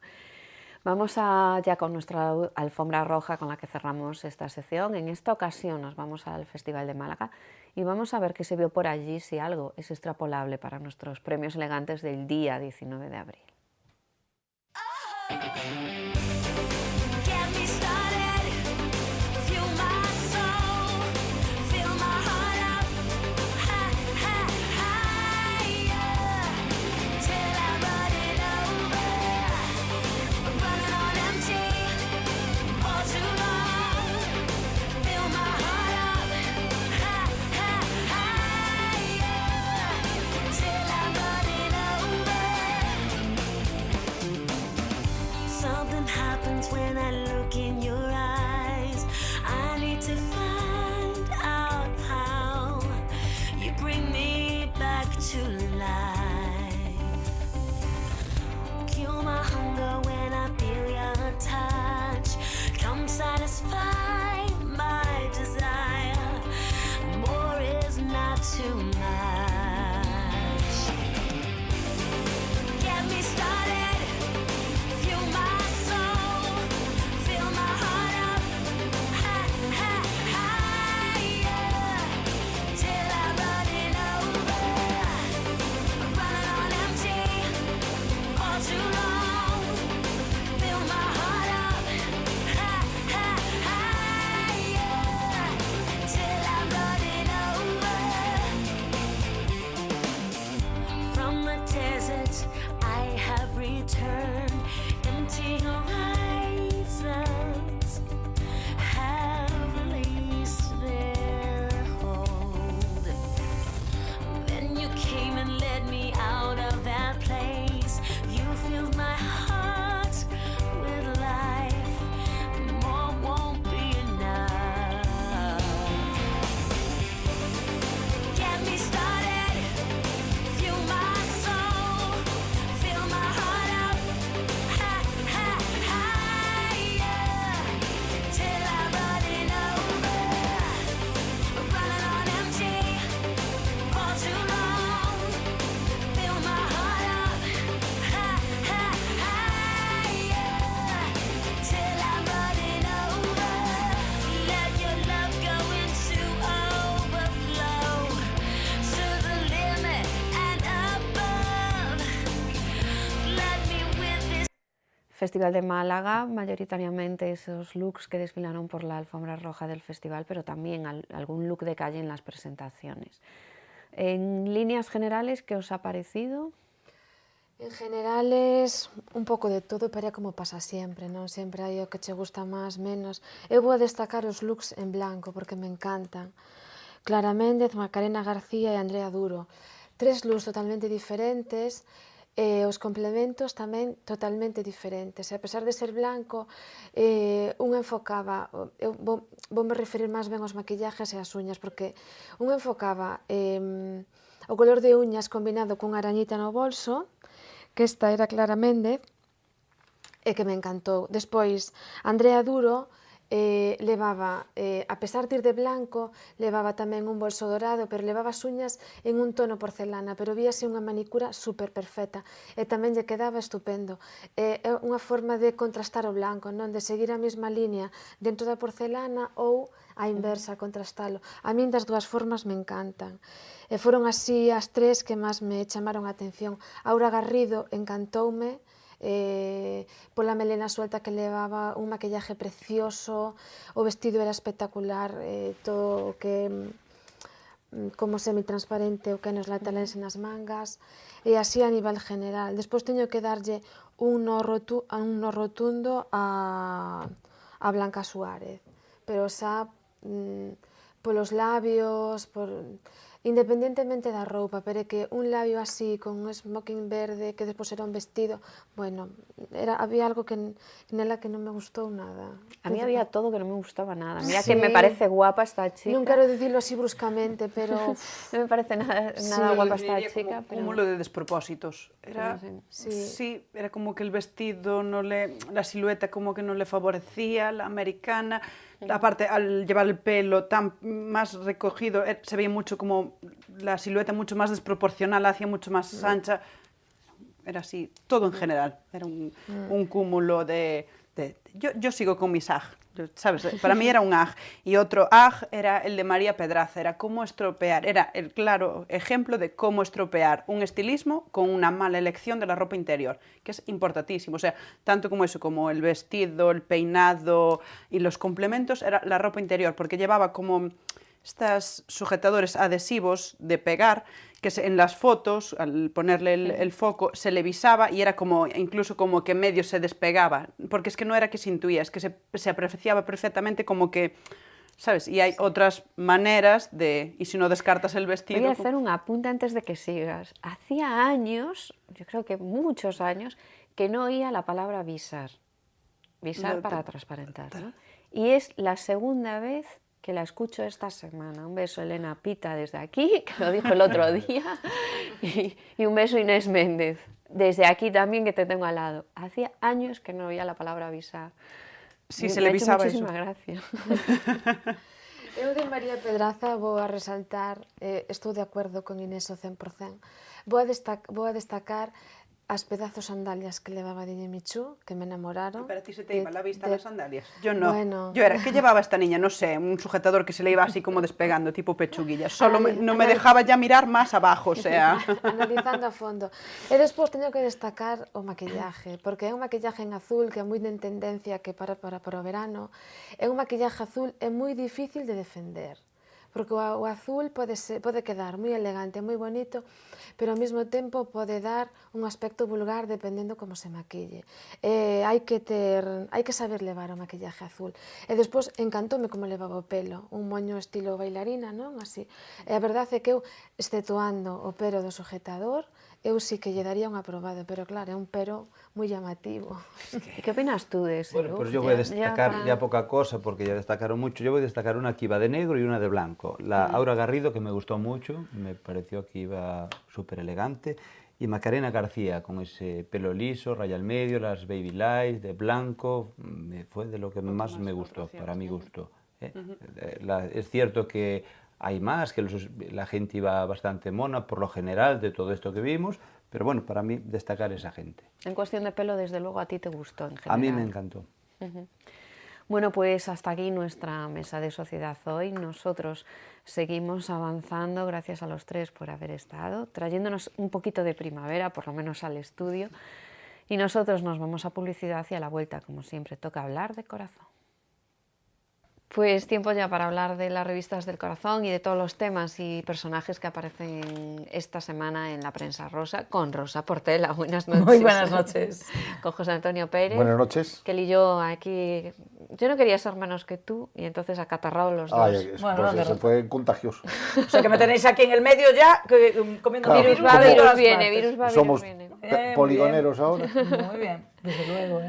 Vamos ya con nuestra alfombra roja con la que cerramos esta sección. En esta ocasión nos vamos al Festival de Málaga y vamos a ver qué se vio por allí, si algo es extrapolable para nuestros premios elegantes del día 19 de abril. Something happens when I look in your eyes. I need to find out how you bring me back to life. Kill my hunger when I feel your touch. Come satisfy my desire. More is not too much. Get me started. Returned empty horizons have released their hold. Then you came and led me out of that place. You filled my heart with life. More won't be enough. Get me started. Fuel my soul. Fill my heart up. Till I'm running over. Running on empty. For too long. Fill my heart up. Till I'm running over. Let your love go into overflow. To the limit and above. Flood me with this. Festival de Málaga, mayoritariamente esos looks que desfilaron por la alfombra roja del festival, pero también algún look de calle en las presentaciones. En líneas generales, ¿qué os ha parecido? En general es un pouco de todo, pero é como pasa sempre, non? Sempre hai o que che gusta máis, menos. Eu vou a destacar os looks en blanco, porque me encantan. Clara Méndez, Macarena García e Andrea Duro. 3 looks totalmente diferentes, e os complementos tamén totalmente diferentes. E a pesar de ser blanco, un enfocaba, eu voume referir máis ben aos maquillajes e as uñas, porque un enfocaba o color de uñas combinado cunha arañita no bolso, que esta era Clara Méndez, e que me encantou. Despois, Andrea Duro levaba, a pesar de ir de blanco, levaba tamén un bolso dorado, pero levaba as uñas en un tono porcelana, pero víase unha manicura super perfecta e tamén lle quedaba estupendo. É unha forma de contrastar o blanco, non? De seguir a mesma línea dentro da porcelana ou a inversa, contrastalo. A min das dúas formas me encantan. E foron así as 3 que máis me chamaron a atención. Aura Garrido encantoume, pola melena suelta que levaba, un maquillaje precioso, o vestido era espectacular, todo o que como semitransparente o que nos laterales nas mangas, e así a nivel general. Despois teño que darlle un no rotundo a Blanca Suárez, pero xa polos labios, independentemente da roupa, pero é que un labio así, con un smoking verde, que despois era un vestido, bueno, había algo que nela que non me gustou nada. A mí había todo que non me gustaba nada. Mira que me parece guapa esta chica. Non quero dicirlo así bruscamente, pero... non me parece nada guapa esta chica. Como cúmulo de despropósitos. Era, sí, era como que el vestido, la silueta como que no le favorecía, la americana. Aparte, al llevar el pelo tan más recogido, se veía mucho como la silueta mucho más desproporcional, la hacía mucho más ancha. Era así, todo en general. Era un cúmulo de... Yo sigo con mis AG, ¿sabes? Para mí era un AG. Y otro AG era el de María Pedraza, era cómo estropear. Era el claro ejemplo de cómo estropear un estilismo con una mala elección de la ropa interior, que es importantísimo. O sea, tanto como eso, como el vestido, el peinado y los complementos, era la ropa interior, porque llevaba como estos sujetadores adhesivos de pegar, que en las fotos, al ponerle el foco, se le visaba y era como, incluso como que medio se despegaba, porque es que no era que se intuía, es que se apreciaba perfectamente como que, ¿sabes? Y hay otras maneras de, y si no descartas el vestido... Voy a hacer un apunte antes de que sigas. Hacía años, yo creo que muchos años, que no oía la palabra visar. Visar para transparentar, ¿no? Y es la segunda vez que la escucho esta semana. Un beso Elena Pita desde aquí, que lo dijo el otro día, y un beso Inés Méndez, desde aquí también, que te tengo al lado. Hacía años que no oía la palabra visar. Sí, se le visaba eso. Muchísimas gracias. Eu de María Pedraza vou a resaltar, estou de acordo con Inés ao 100%, vou a destacar as pedazos sandalias que levaba Diñe Michu, que me enamoraron. Pero a ti se te iba la vista las sandalias. Yo no. Bueno. Yo era, ¿qué llevaba esta niña? No sé, un sujetador que se le iba así como despegando, tipo pechuguilla. Solo no me dejaba ya mirar más abajo, o sea... Analizando a fondo. E despois teño que destacar o maquillaje, porque é un maquillaje en azul que é moi en tendencia que para o verano. É un maquillaje azul é moi difícil de defender, porque o azul pode quedar moi elegante, moi bonito, pero ao mesmo tempo pode dar un aspecto vulgar dependendo como se maquille. Hai que saber levar o maquillaje azul. E despois encantoume como levaba o pelo, un moño estilo bailarina, non? Así. E a verdade é que eu, exceptuando o pero do sujetador, eu sí que lle daría un aprobado, pero claro, é un pero moi llamativo. ¿Qué opinas tú de eso? Bueno, pues yo voy a destacar ya poca cosa, porque ya destacaron mucho. Yo voy a destacar una que iba de negro y una de blanco. La Aura Garrido, que me gustó mucho, me pareció que iba súper elegante. Y Macarena García, con ese pelo liso, raya al medio, las baby lights, de blanco, fue de lo que más me gustó, para mi gusto. Es cierto que hay más, que la gente iba bastante mona, por lo general, de todo esto que vimos, pero bueno, para mí destacar esa gente. En cuestión de pelo, desde luego, a ti te gustó en general. A mí me encantó. Bueno, pues hasta aquí nuestra mesa de sociedad hoy. Nosotros seguimos avanzando, gracias a los tres por haber estado, trayéndonos un poquito de primavera, por lo menos al estudio. Y nosotros nos vamos a publicidad y a la vuelta, como siempre, toca hablar de corazón. Pues tiempo ya para hablar de las revistas del corazón y de todos los temas y personajes que aparecen esta semana en la prensa rosa, con Rosa Portela. Buenas noches. Muy buenas noches. Con José Antonio Pérez. Buenas noches. Que él y yo aquí... Yo no quería ser menos que tú y entonces acatarrados los dos. Bueno, pues eso fue contagioso. O sea que me tenéis aquí en el medio ya comiendo claro, virus va, virus viene, virus va, somos virus viene. Poligoneros ahora. Muy bien, desde luego,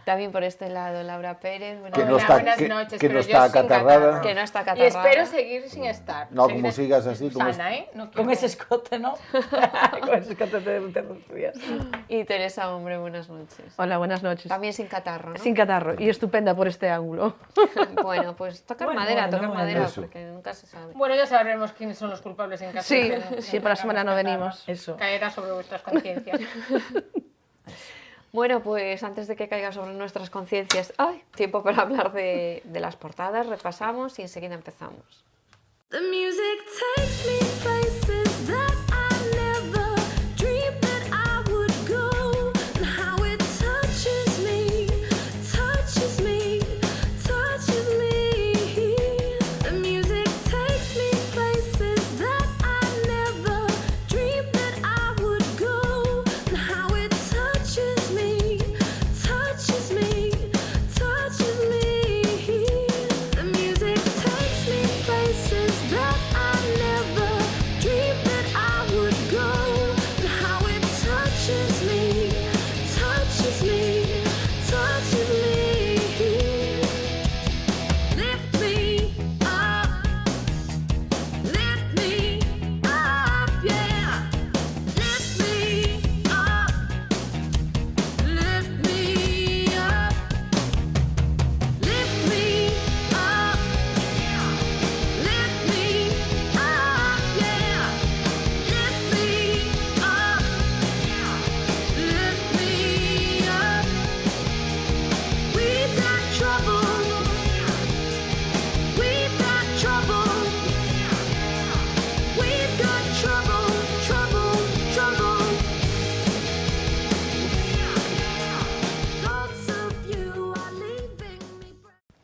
También por este lado, Laura Pérez. Que no está, buenas noches, que no está acatarrada. Que no está acatarrada. Y espero seguir sin estar. No, como sigas así. Como sana, ¿eh? No con ese escote, ¿no? Con ese escote te rías. Y Teresa, hombre, buenas noches. Hola, buenas noches. También sin catarro, ¿no? Sin catarro, y estupenda por este ángulo. Bueno, pues tocar madera, porque nunca se sabe. Bueno, ya sabremos quiénes son los culpables en caso Sí, de que sí, para la semana no venimos. Eso. Caerá sobre vuestras conciencias. Bueno, pues antes de que caiga sobre nuestras conciencias, tiempo para hablar de las portadas, repasamos y enseguida empezamos. The music takes me places that I never dreamed that I would go.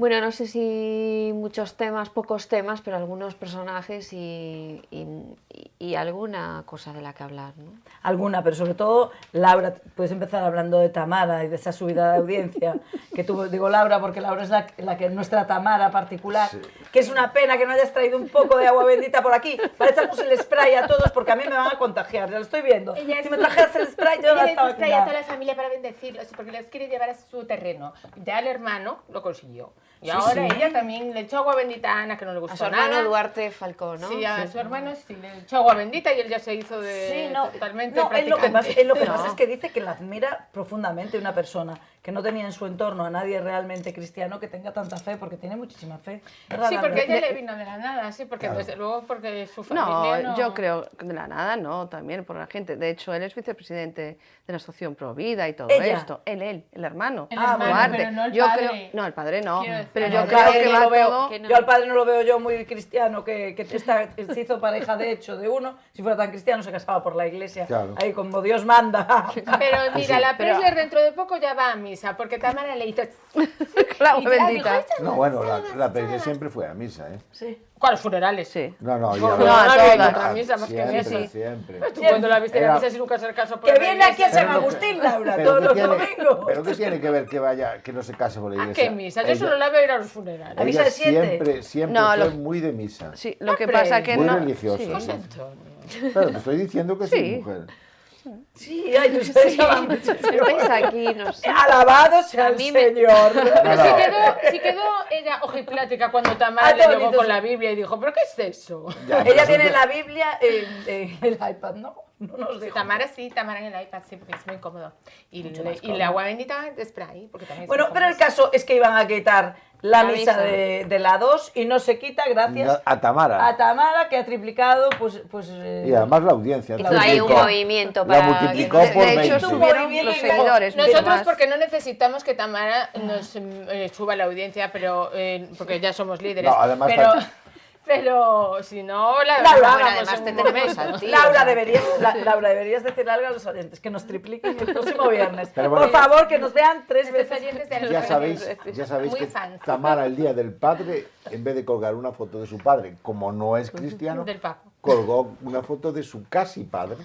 Bueno, no sé si muchos temas, pocos temas, pero algunos personajes y alguna cosa de la que hablar, ¿no? Alguna, pero sobre todo, Laura, puedes empezar hablando de Tamara y de esa subida de audiencia que tuvo, digo Laura, porque Laura es la que nuestra Tamara particular, que es una pena que no hayas traído un poco de agua bendita por aquí, para echarnos el spray a todos, porque a mí me van a contagiar, ya lo estoy viendo. Si me trajeras el spray, yo la estaba spray a toda la familia para bendecirlos, porque los quiere llevar a su terreno. Ya el hermano lo consiguió. Y ahora ella también le echó agua bendita a Ana, que no le gustó A su hermano nada. Duarte Falcó, ¿no? Sí, a su hermano sí le echó agua bendita y él ya se hizo de totalmente él lo que practicante. pasa es que dice que la admira profundamente una persona que no tenía en su entorno a nadie realmente cristiano que tenga tanta fe, porque tiene muchísima fe. ¿Verdad, Sí, Laura? porque ella le vino de la nada, sí, porque desde luego porque su familia No, yo creo que de la nada no, también por la gente. De hecho, él es vicepresidente de la Asociación Pro Vida y todo ¿Ella? esto. Él, el hermano. El hermano, Duarte. pero no el yo padre. creo, no, el padre no. Quiero decir, Pero no, yo Claro, creo que no va lo veo, todo. yo al padre no lo veo yo muy cristiano, que se hizo pareja de hecho de uno. Si fuera tan cristiano se casaba por la iglesia, Claro. ahí como Dios manda. Pero mira, la Preisler dentro de poco ya va a misa, porque Tamara le hizo... Claro, y ya bendita. dijo, "Esta No, bueno, la Peire siempre fue a misa, ¿eh? Sí. ¿Cuál, los funerales? Sí. No, No, ya no, a había todas. otra misa más que siempre, misa. siempre. Pues tú cuando la viste en la Era- misa sin nunca hacer caso por Que la viene aquí a iglesia. San Agustín, Laura, Pero todos ¿qué los tiene- domingos. Pero ¿qué tiene que ver que vaya, que no se case por la ¿A iglesia? qué misa? Yo Ella- solo la veo ir a los funerales. ¿A misa ella de 7? siempre No, fue lo- muy de misa. Sí, lo que Hombre, pasa que muy no. religiosa. sí. José Antonio. Pero te estoy diciendo que sí, Sí. mujer. Sí, ay, ustedes saben mucho. Estáis aquí, no sé. Alabado sea el mí me- Señor. Pero si quedó ella ojiplática cuando Tamara le todo llegó bonito, con sí. la Biblia y dijo, ¿pero qué es eso? Ya, pero Ella eso tiene es- la Biblia en el iPad, ¿no? No nos dijo. Tamara sí, Tamara en el iPad sí, porque es muy cómodo. Y el agua bendita de spray, porque también es Bueno, muy pero el cómodo. caso es que iban a quitar la La misa misa. de la 2 y no se quita gracias A Tamara. a Tamara, que ha triplicado, pues Y además la audiencia. Hizo ahí un triplicó. movimiento La para... multiplicó De por hecho, 20. subieron movimiento los y luego seguidores. mucho Nosotros más. porque no necesitamos que Tamara nos suba la audiencia, pero porque ya somos líderes. No, además pero si no, la Laura, bajábamos bueno, además en te un tenemos momento. a ti. Laura, deberías decirle algo a los oyentes, que nos tripliquen el próximo viernes. Pero bueno, por favor, que nos vean 3 Nuestros veces. oyentes de Ya los sabéis Muy que fans. Tamara el día del padre, en vez de colgar una foto de su padre, como no es cristiano, Del Papa. colgó una foto de su casi padre.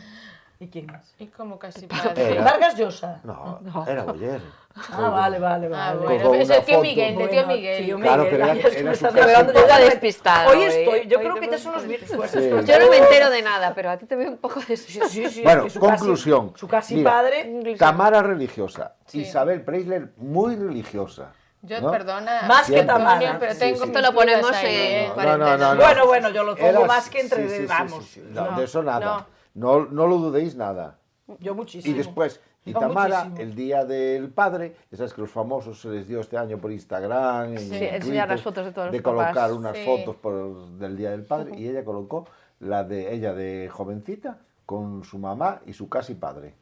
¿Y quién más? Y como casi Era- Vargas Llosa. No, era Boyer. Ah, vale. Ah, Colgó bueno, es una el tío foto. Miguel, el tío Miguel. Tío Claro, Miguel, pero ay, era- es que era me su estás casi revelando, padre. yo ya Está me- despistado Hoy hoy, estoy, yo hoy creo te que ya veo son los un virus Sí. fuertes. Yo no me entero de nada, pero a ti te veo un poco de... Sí, Bueno, que su conclusión. Su casi Mira, padre. Tamara religiosa. Sí. Isabel Preisler muy religiosa. Yo, ¿no? perdona, Más que Siempre. Tamara. Antonio, pero Sí, tengo sí. Esto lo ponemos mis dudas ahí, en ¿eh? cuarentena. Bueno, yo lo pongo Era- más que entre... sí, sí, sí, vamos. sí, sí. No, de eso nada. No lo dudéis nada. Yo muchísimo. Y después, y No, Tamara, muchísimo. el día del padre, ya sabes que los famosos se les dio este año por Instagram, en Sí, Twitter, enseñar las fotos de todos los de colocar papás. unas Sí. fotos del día del padre, y ella colocó la de ella de jovencita con su mamá y su casi padre.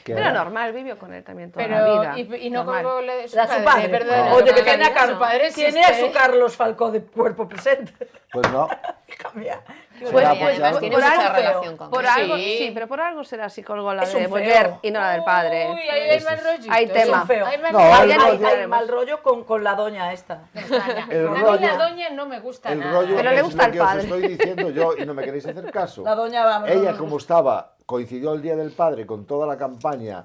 Que Era era- normal, vivió con él también toda la Pero, vida. y no Normal. como la de su La de su padre. ¿verdad? Oye, que No, tiene a su Carlos. padre Tiene a su existe. Carlos Falcó de cuerpo presente. Pues no. Hija mía. Será, Bueno, y pues, además ya- tiene por mucha algo feo. relación con Por él. algo, Sí. sí, pero por algo será así colgó la Es de un Boyer feo. y no la del padre. Uy, ahí hay mal rollito. Hay Es tema. un feo. Hay mal No, rollo. hay Hay, rollo. hay mal rollo con la doña esta. Extraña. El A mí rollo- la doña no me gusta El nada. rollo Pero le es gusta lo al que os padre. estoy diciendo yo y no me queréis hacer caso. La doña, vamos. Ella, no, como estaba, coincidió el Día del Padre con toda la campaña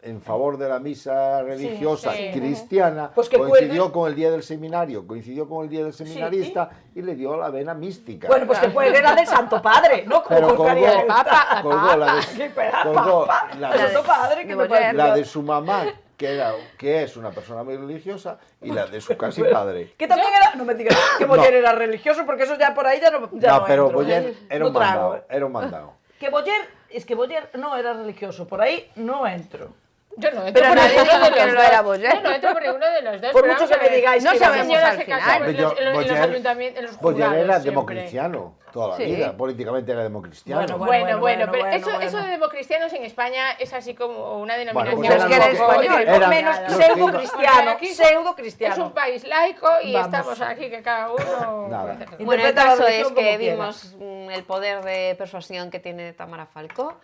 en favor de la misa religiosa sí. cristiana, Pues que coincidió cuelgue. con el Día del Seminario, coincidió con el Día del Seminarista y le dio la vena mística. Bueno, pues que cuelgue la del Santo Padre, ¿no? Como Pero colgaría colgó- el Papa. colgó la de, Sí, pero colgó Papa. la El de- Santo Padre, que de me Boyer. parece... la de su mamá, que es una persona muy religiosa, y la de su casi padre. Que también era... No me digas que Boyer era religioso, porque eso ya por ahí ya no No, pero entro. Boyer era un No trago, mandado, era un mandado. Que Boyer... Es que Boyer no era religioso, por ahí no entro. Yo no entro Pero por nadie ninguno dijo de que los no era dos. Boyer. Yo no entro por ninguno de los dos. Por pero mucho vamos a que me ver. digáis No que sabemos Señora al se final. casaba Hombre, en los Boyer- ayuntamientos, en los Boyer juzgados era siempre. democristiano toda la Sí. vida, políticamente era democristiano. Bueno, pero eso de democristianos en España es así como una denominación. pues eran un los poco que- complicada. eran menos los que iban- pseudo-cristiano, Aquí pseudo-cristiano. Es un país laico y Vamos. estamos aquí que cada uno... Nada. Bueno, el Interpreta la caso religión es que como quiera. vimos el poder de persuasión que tiene Tamara Falcó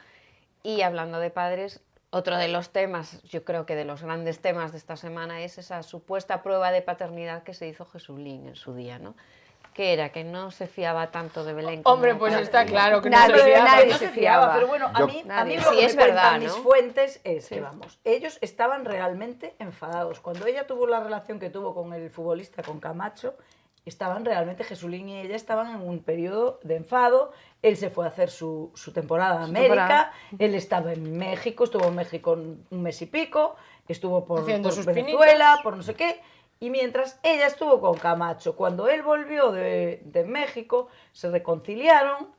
y hablando de padres, Otro de los temas, yo creo que de los grandes temas de esta semana es esa supuesta prueba de paternidad que se hizo Jesulín en su día, ¿no? Que era que no se fiaba tanto de Belén. Hombre, pues está claro que no se fiaba. Nadie se fiaba, pero bueno, a mí lo Sí, que es me verdad, cuentan ¿no? mis fuentes es que, vamos, ellos estaban realmente enfadados. Cuando ella tuvo la relación que tuvo con el futbolista, con Camacho, estaban realmente, Jesulín y ella estaban en un periodo de enfado. Él se fue a hacer su temporada a América, él estaba en México, estuvo en México un mes y pico, estuvo por Venezuela, por no sé qué, y mientras ella estuvo con Camacho. Cuando él volvió de México, se reconciliaron,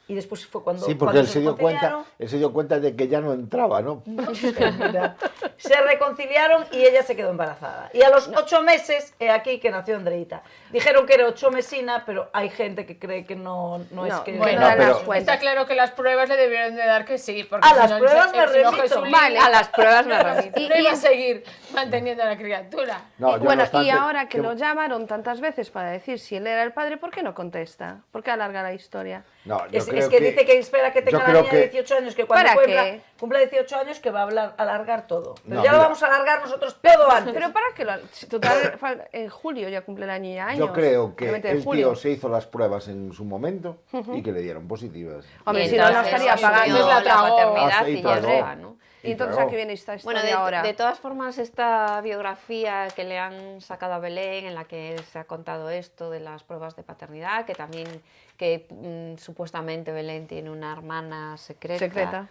y después fue cuando... Sí, porque él se dio cuenta de que ya no entraba, ¿no? Mira, se reconciliaron y ella se quedó embarazada. Y a los 8 meses, aquí que nació Andreita. Dijeron que era 8 mesina, pero hay gente que cree que no es que... Bueno, está claro que las pruebas le debieron de dar que sí. Porque A las pruebas me remito. Vale, a las pruebas me remito. No iba a seguir manteniendo a la criatura. No, Bueno, y ahora que lo llamaron tantas veces para decir si él era el padre, ¿por qué no contesta? ¿Por qué alarga la historia? No, es que dice que espera que tenga la niña de 18 años, que cuando cumpla 18 años que va a alargar todo. Pero ya lo vamos a alargar nosotros todo antes. Pero para que total, en julio ya cumple la niña años. Yo creo que realmente el en julio. tío se hizo las pruebas en su momento y que le dieron positivas. Hombre, si no, no estaría pagando la paternidad y ya tragó. está, ¿no? Y entonces aquí viene esta historia Bueno, ahora. de todas formas, esta biografía que le han sacado a Belén, en la que se ha contado esto de las pruebas de paternidad, que también supuestamente Belén tiene una hermana secreta.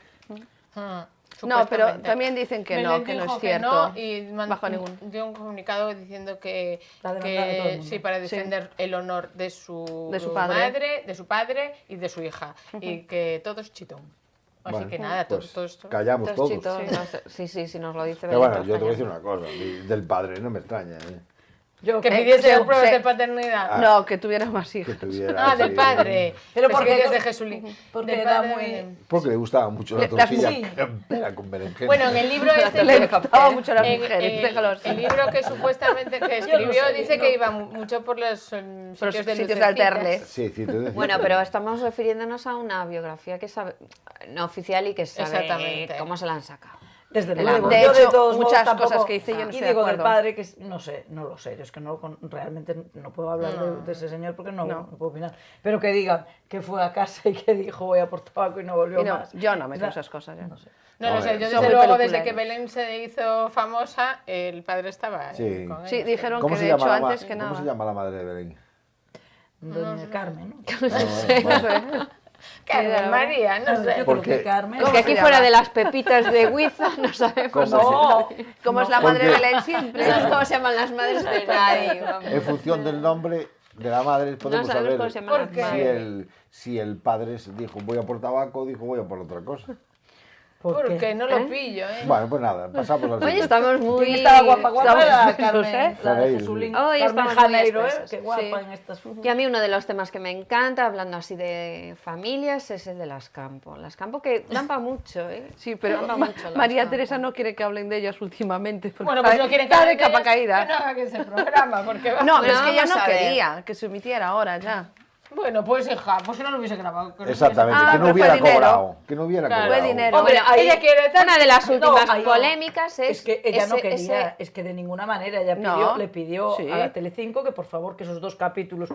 No, pero también dicen que no, que no es cierto. Y bajo ningún. dio un comunicado diciendo que sí, para defender el honor de su padre. madre, de su padre y de su hija. Y que todo es chitón. Así Bueno, que nada, pues todo esto. callamos todos. Sí, nos lo dice Pero Belén. bueno, yo te voy a decir una cosa, del padre, no me extraña. Que pidiese pruebas de paternidad. No, que tuviera más hijos. Del padre. Pero porque es de Jesulín. Porque era muy... Porque le gustaba mucho la tortilla campera con berenjena. Bueno, en el libro le gustaba mucho las mujeres, déjalo. El libro que supuestamente que escribió dice que iba mucho por los sitios de alterne. Sí, Bueno, pero estamos refiriéndonos a una biografía que sabe, no oficial y que sabe cómo se la han sacado. Desde luego, de yo hecho, de todos muchas modos, cosas que hice yo no estoy y de digo acuerdo. del padre que no sé, no lo sé, es que realmente no puedo hablar de ese señor porque no puedo opinar, pero que digan que fue a casa y que dijo voy a por tabaco y no volvió más. Yo no meto esas cosas, ya. No sé. No sé, yo desde luego desde que Belén se hizo famosa, el padre estaba con ella. Sí, dijeron que de hecho antes que nada. ¿Cómo se llama la madre de Belén? Doña Carmen, ¿no? Carmen María, no sé. Porque Carmen. Es que aquí fuera de las pepitas de Huiza no sabemos cómo es la madre de Belén siempre. No sabemos cómo se llaman las madres de nadie. en función del nombre de la madre podemos saber cómo se llaman las madres. si el padre dijo voy a por tabaco o dijo voy a por otra cosa. Porque no lo pillo, Bueno, pues nada, pasamos al Oye, siguiente. estamos muy... ¿Quién estaba guapa? Era Carmen, la de Jesulín. Hoy Carmen estamos Janeiro, muy ¿eh? espesas, Qué guapa sí. en estas fotos. Y a mí uno de los temas que me encanta, hablando así de familias, es el de las Campo. Las Campo que dan para mucho, ¿eh? Sí, pero Dan pa' mucho las María Campo. Teresa no quiere que hablen de ellas últimamente. Porque Bueno, pues no quieren que está de hable de capa ellas, caída. que no haga que ese programa, porque va. No, pero es que ella vamos no a ver. quería que se emitiera ahora ya. Bueno, pues hija, pues si no lo hubiese grabado. Exactamente, Ah, que no pero hubiera fue dinero. cobrado. Que no hubiera Claro. cobrado. Fue dinero. Hombre, ahí- Ella quiere tal. Una de las últimas ahí no. polémicas es que ella no ese- quería, es que de ninguna manera ella No. le pidió Sí. a la Telecinco que por favor que esos 2 capítulos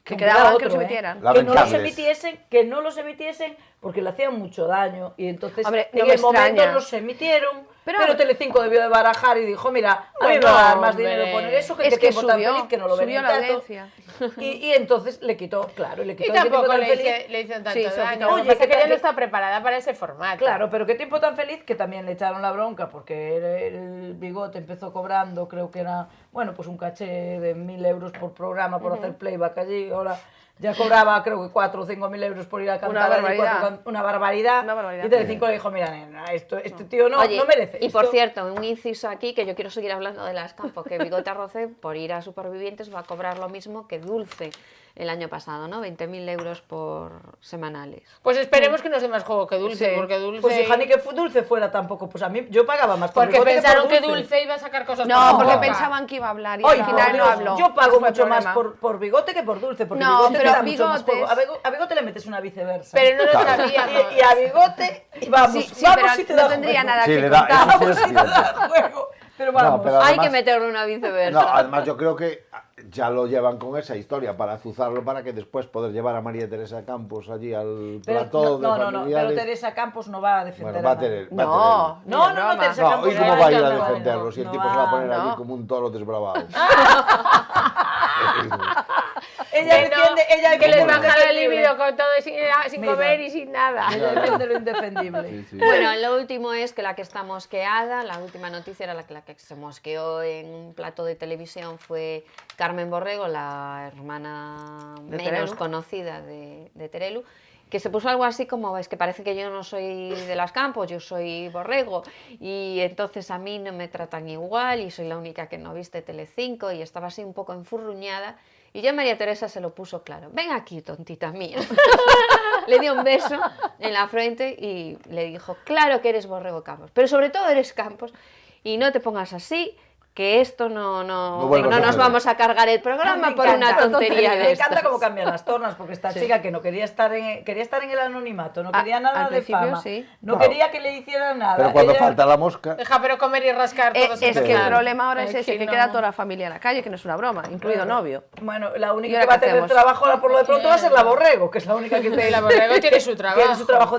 Que hubiera quedaban que otro, los emitieran. que no los Lamentables. emitiesen porque le hacían mucho daño y entonces Hombre, no en me el momento extraña. los emitieron, Pero- pero Telecinco debió de barajar y dijo, mira, a mí me Bueno, va a dar más hombre. dinero poner eso, que Es qué que tiempo tan subió, feliz, que no lo ven subió en la tanto. audiencia. Y entonces le quitó, claro, le Y quitó el tiempo tampoco tan le feliz. hizo tanto Sí, se lo daño. quitó. Lo Oye, que pasa es que que ella no tal- está preparada para ese formato. Claro, pero qué tiempo tan feliz que también le echaron la bronca porque el Bigote empezó cobrando, creo que era, bueno, pues un caché de 1.000 euros por programa por hacer playback allí, ahora ya cobraba creo que 4 o 5.000 euros por ir a cantar allí, barbaridad. una barbaridad. Una barbaridad. Y Telecinco le dijo, mira, nena, este tío no, Oye, no merece y por esto. cierto, un inciso aquí, que yo quiero seguir hablando de las Campo, que Bigote Arroce, por ir a Supervivientes, va a cobrar lo mismo que Dulce el año pasado, ¿no? 20.000 euros por semanales. Pues esperemos que nos dé más juego que Dulce, Sí. porque Dulce... Pues hija, ni que Dulce fuera tampoco, pues a mí yo pagaba más por Porque Bigote pensaron por que Dulce iba a sacar cosas por No, la porque boca. pensaban que iba a hablar y Ay, al por final no Dios, habló. yo pago Ese fue el mucho más problema. por Bigote que por Dulce, porque No, Bigote pero te da mucho más Bigotes- juego. A Bigote le metes una viceversa. Pero no lo Claro. sabíamos. Y a Bigote, y vamos, Sí, vamos pero si te no da tendría juego. nada Sí, que le da, contar. eso sí Vamos es si te da cierto. juego. Pero vamos. pero Hay además- que meterle una viceversa. No, además yo creo que ya lo llevan con esa historia para azuzarlo para que después poder llevar a María Teresa Campos allí al Pero, plató de no, pero familiares. Teresa Campos no va a defender Bueno, va a nadie. tener. No, No, Teresa No, Campos ¿y cómo va a ir a no, defenderlo si el no tipo se va a poner no. allí como un toro desbravado? Ella Que no, defiende, ella que les defiende lo baja la indefendible. libido con todo sin Mira. comer y sin nada. Ella defiende lo indefendible. Sí, sí. Bueno, lo último es que la que está mosqueada, la última noticia era la que se mosqueó en un plato de televisión fue Carmen Borrego, la hermana De menos Terelu. conocida de Terelu, que se puso algo así como, es que parece que yo no soy de las Campos, yo soy Borrego, y entonces a mí no me tratan igual y soy la única que no viste Telecinco, y estaba así un poco enfurruñada. Y ya María Teresa se lo puso claro. Ven aquí, tontita mía. Le dio un beso en la frente y le dijo, claro que eres Borrego Campos, pero sobre todo eres Campos, y no te pongas así, que esto no vuelvas a nos hacer. vamos a cargar el programa Me por encanta, una tontería Me de encanta estas. cómo cambian las tornas, porque esta chica que no quería estar en el anonimato, no quería nada al de principio fama, sí. no Claro. quería que le hicieran nada. Pero cuando Ella- falta la mosca. Deja pero comer y rascar todo Es que el claro. problema ahora es Es ese, que que no. queda toda la familia en la calle, que no es una broma, incluido novio. Bueno, la ¿Y única ahora que va a qué tener hacemos? trabajo ahora por lo de pronto va a ser la Borrego, que es la única que La Borrego tiene su trabajo. Tiene su trabajo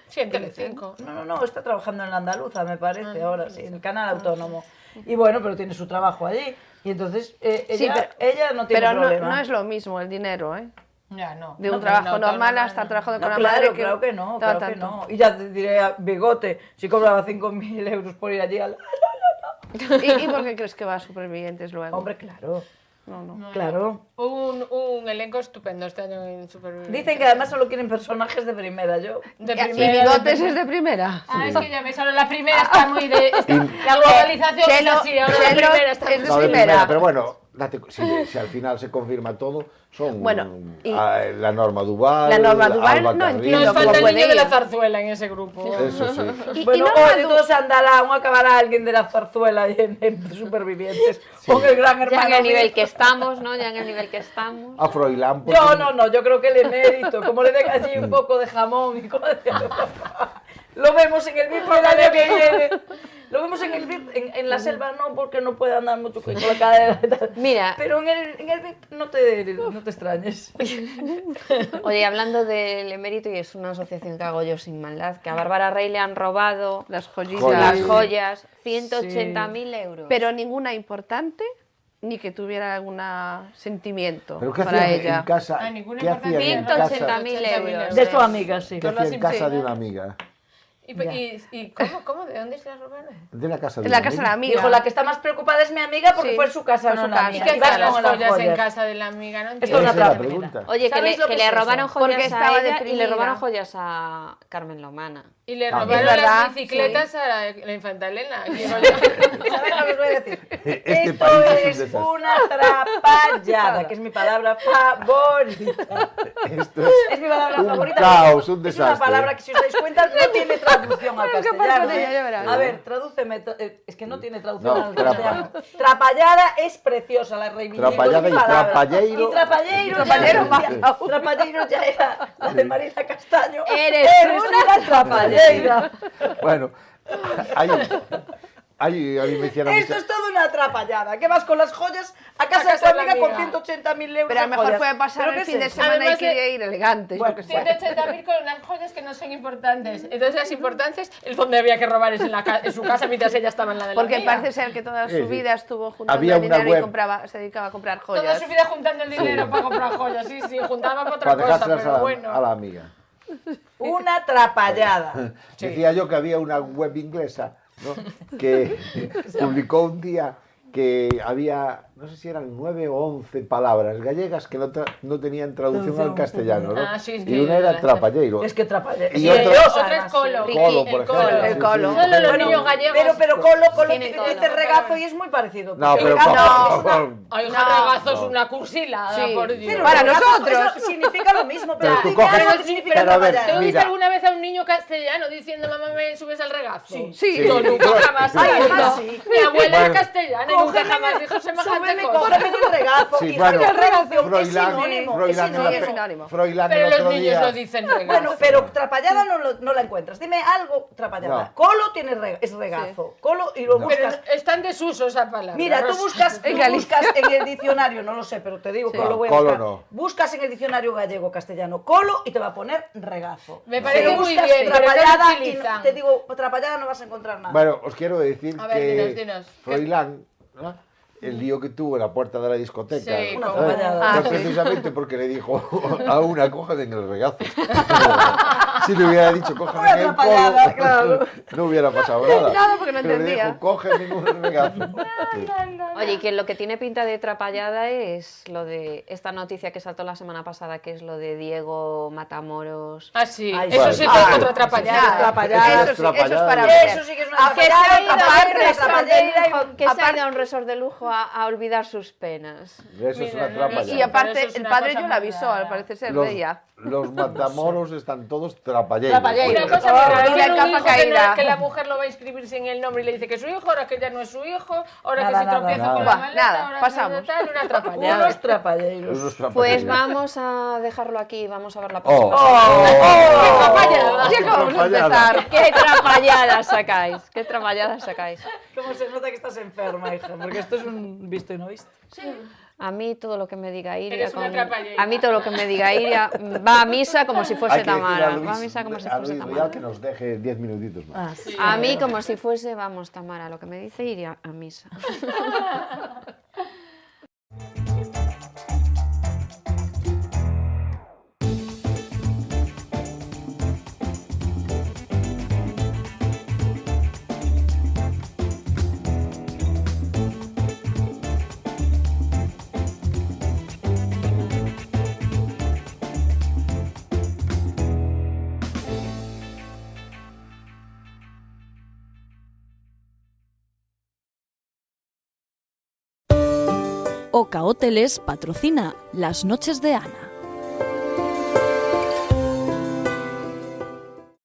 Sí, en Telecinco. No, está trabajando en la Andaluza, me parece, ahora sí, en el canal autónomo. Y bueno, pero tiene su trabajo allí. Y entonces ella no tiene pero problema. no es lo mismo el dinero, ¿eh? Ya, no. De un No, trabajo no, normal no, hasta el trabajo de No, con la claro, madre. claro que no, da claro que tanto. no. Y ya te diré a Bigote, si cobraba 5.000 euros por ir allí al... ¿Y por qué crees que va a Supervivientes luego? Hombre, claro. No. Claro. Un elenco estupendo este año en Supervivientes. Dicen que además solo quieren personajes de primera, yo... De ¿Y primera, Bigotes de- es de primera? Ah, es que ya ves, ahora la primera está muy de... la globalización es Chelo- así, ahora la Chelo primera está es muy... No, de primera. primera, pero bueno, si al final se confirma todo, son Bueno, y- la Norma Duval, La Norma Duval Alba no Carril. entiendo Nos cómo falta el puede niño de la ir. zarzuela en ese grupo. Eso sí. Y Bueno, Norma hoy todos andará, o acabará alguien de la zarzuela y en Supervivientes, con el gran Ya hermano. en el nivel mío. que estamos, ¿no? Ya en el nivel que estamos. A Froilán, pues, No, yo creo que el emérito, como le den allí un poco de jamón y como decía, lo vemos en el VIP el año que viene. Lo vemos en el VIP, en la selva no, porque no puede andar mucho con la cadera y tal. Mira. Pero en el VIP no te extrañes. Oye, hablando del emérito, y es una asociación que hago yo sin maldad, que a Bárbara Rey le han robado Las joyitas. Joyas. las joyas, 180.000 euros. Pero ninguna importante, ni que tuviera algún sentimiento ¿Pero qué para hacían ella. en casa? Ah, ninguna ¿Qué hacían en importancia. casa? 180.000 euros. De tu amiga, sí. ¿Qué hacía en casa de una amiga? ¿Y cómo? ¿De dónde se la robaron? De la casa de En una la casa de la amiga. amiga. Dijo, la que está más preocupada es mi amiga porque Sí, fue su casa, fue no su la casa. ¿Y mía. qué Y vas hacían las con las joyas en joyas. casa de la amiga? No Esto entiendo. es Esa es otra la pregunta. pregunta. Oye, que ¿Sabéis lo le que es robaron eso? joyas Porque a estaba ella y le deprimida. robaron joyas a Carmen Lomana. Y le Ah, robaron es verdad, las bicicletas a la infanta Elena. Digo yo. ¿Sabes lo que os voy a decir? Este Esto país es un es desastre. una trapallada, que es mi palabra favorita. Esto Es mi palabra un favorita. caos, un Es una desastre. palabra que, si os dais cuenta, no tiene traducción al Pero es que castellano. con ella, ya verás. A ver, tradúceme. Es que no tiene traducción No, al castellano. Trapallada es preciosa, la reivindico. Trapallada es mi y palabra. trapalleiro. Y trapalleiro. Trapallero ya, trapalleiro ya era la de Marina Castaño. Eres una trapalleira. Bueno, ahí a mí me hicieron... Esto es toda una atrapallada. Que vas con las joyas a casa de tu casa de la amiga con amiga. 180.000 euros. Pero a lo en mejor joyas. fue a pasar ¿Pero el qué fin de es eso? semana y Además de- quería ir elegante. Bueno, yo qué sé. 180.000 con unas joyas que no son importantes. Entonces las importantes, el donde había que robar es en su casa mientras ella estaba en la de la Porque amiga. parece ser que toda Sí, su sí. vida estuvo juntando Había el una dinero y web. se dedicaba a comprar Toda joyas. su vida juntando el dinero para comprar joyas. Sí, juntaba para otra Para cosa, dejárselas pero a bueno. la amiga. Una trapallada. Decía yo que había una web inglesa, ¿no? Que publicó un día que había no sé si eran 9 o 11 palabras gallegas que no tenían traducción al castellano, ¿no? Ah, sí, es y que una era trapalleiro. Es que trapalleiro. Y otra es colo. Colo, por ejemplo. El colo. Solo los niños gallegos. Pero colo Tiene colo. dice regazo y es muy parecido. No, pero Ay, regazo es una cursilada, Sí. por Dios. Pero Para regazo, nosotros. eso significa lo mismo, pero Pero tú explicar coges- lo que significa Pero a ver, trapallar. ¿Te oíste mira. alguna vez a un niño castellano diciendo, mamá, me subes al regazo? Sí. Sí. Yo nunca jamás. Ay, oído. además sí. Mi abuela Bueno. era castellana y nunca jamás dijo semejante cosa. Cógeme el regazo. Sí, Y bueno, el regazo es Froilán, sinónimo. Froilán, es sinónimo. Froilán Pero el los otro niños día... no dicen regazo. Bueno, pero trapallada no la encuentras. Dime algo trapallada. No. Colo es regazo. Colo y lo Pero buscas. está en desuso esa palabra. Mira, tú Rosa. buscas en el diccionario, no lo sé, pero te digo que lo voy a Colo buscar. no. Buscas en el diccionario gallego-castellano colo y te va a poner regazo. Me parece Pero muy buscas bien, pero no lo trapallada y utilizan. te digo, trapallada no vas a encontrar nada. Bueno, os quiero decir A ver, que dinos. Froilán, ¿no? El lío que tuvo en la puerta de la discoteca, Sí, Una como- trapallada. fue precisamente porque le dijo a una, cógeme en el regazo. Si le hubiera dicho, cógeme en el Atrapallada, colo, claro. no hubiera pasado nada. Nada, porque no Pero le entendía. dijo, cógeme en el regazo. Sí. Oye, y que lo que tiene pinta de trapallada es lo de esta noticia que saltó la semana pasada, que es lo de Diego Matamoros. Ah, sí. Ay, Eso vale. sí que Ah, es otra trapallada. Trapallada. Eso sí, eso es para Trapallada. Eso sí que es una Que se trapallada. ha ido Aparte a de un la resort trapallada. de lujo, que se ha ido a un resort de lujo a olvidar sus penas. Eso es Mira, una no, trapa no, ya. sí, Y aparte, Pero eso es el una padre cosa yo la avisó, muy al rara. parecer se Los, reía. los matamoros están todos trapalleiros. Trapalleiros. Una cosa Oh, muy rara, y la tiene un capa hijo caída. que la mujer lo va a inscribir sin el nombre y le dice que es su hijo, ahora que ya no es su hijo, ahora Nada, que se nada, tropieza nada. con la Buah, maleta, nada, ahora pasamos. tal, una trapallada. Unos trapalleiros. Unos trapalleiros. Pues vamos a dejarlo aquí, vamos a ver la Oh, próxima. ¡Qué trapallada! Ya que vamos a Trapallada. empezar. ¡Qué trapalladas sacáis! ¡Qué trapalladas sacáis! ¿Cómo se nota que estás enferma, hija? Porque esto es un visto y no visto. A mí todo lo que me diga Iria, Eres una trapallera. a mí todo lo que me diga Iria va a misa como si Hay fuese que decirle Tamara. a Luis- Va a misa como si a fuese Luis Tamara. Real que nos deje 10 minutitos más. Ah, sí. A mí como si fuese, vamos, Tamara, lo que me dice Iria, a misa. Oca Hoteles patrocina Las Noches de Ana.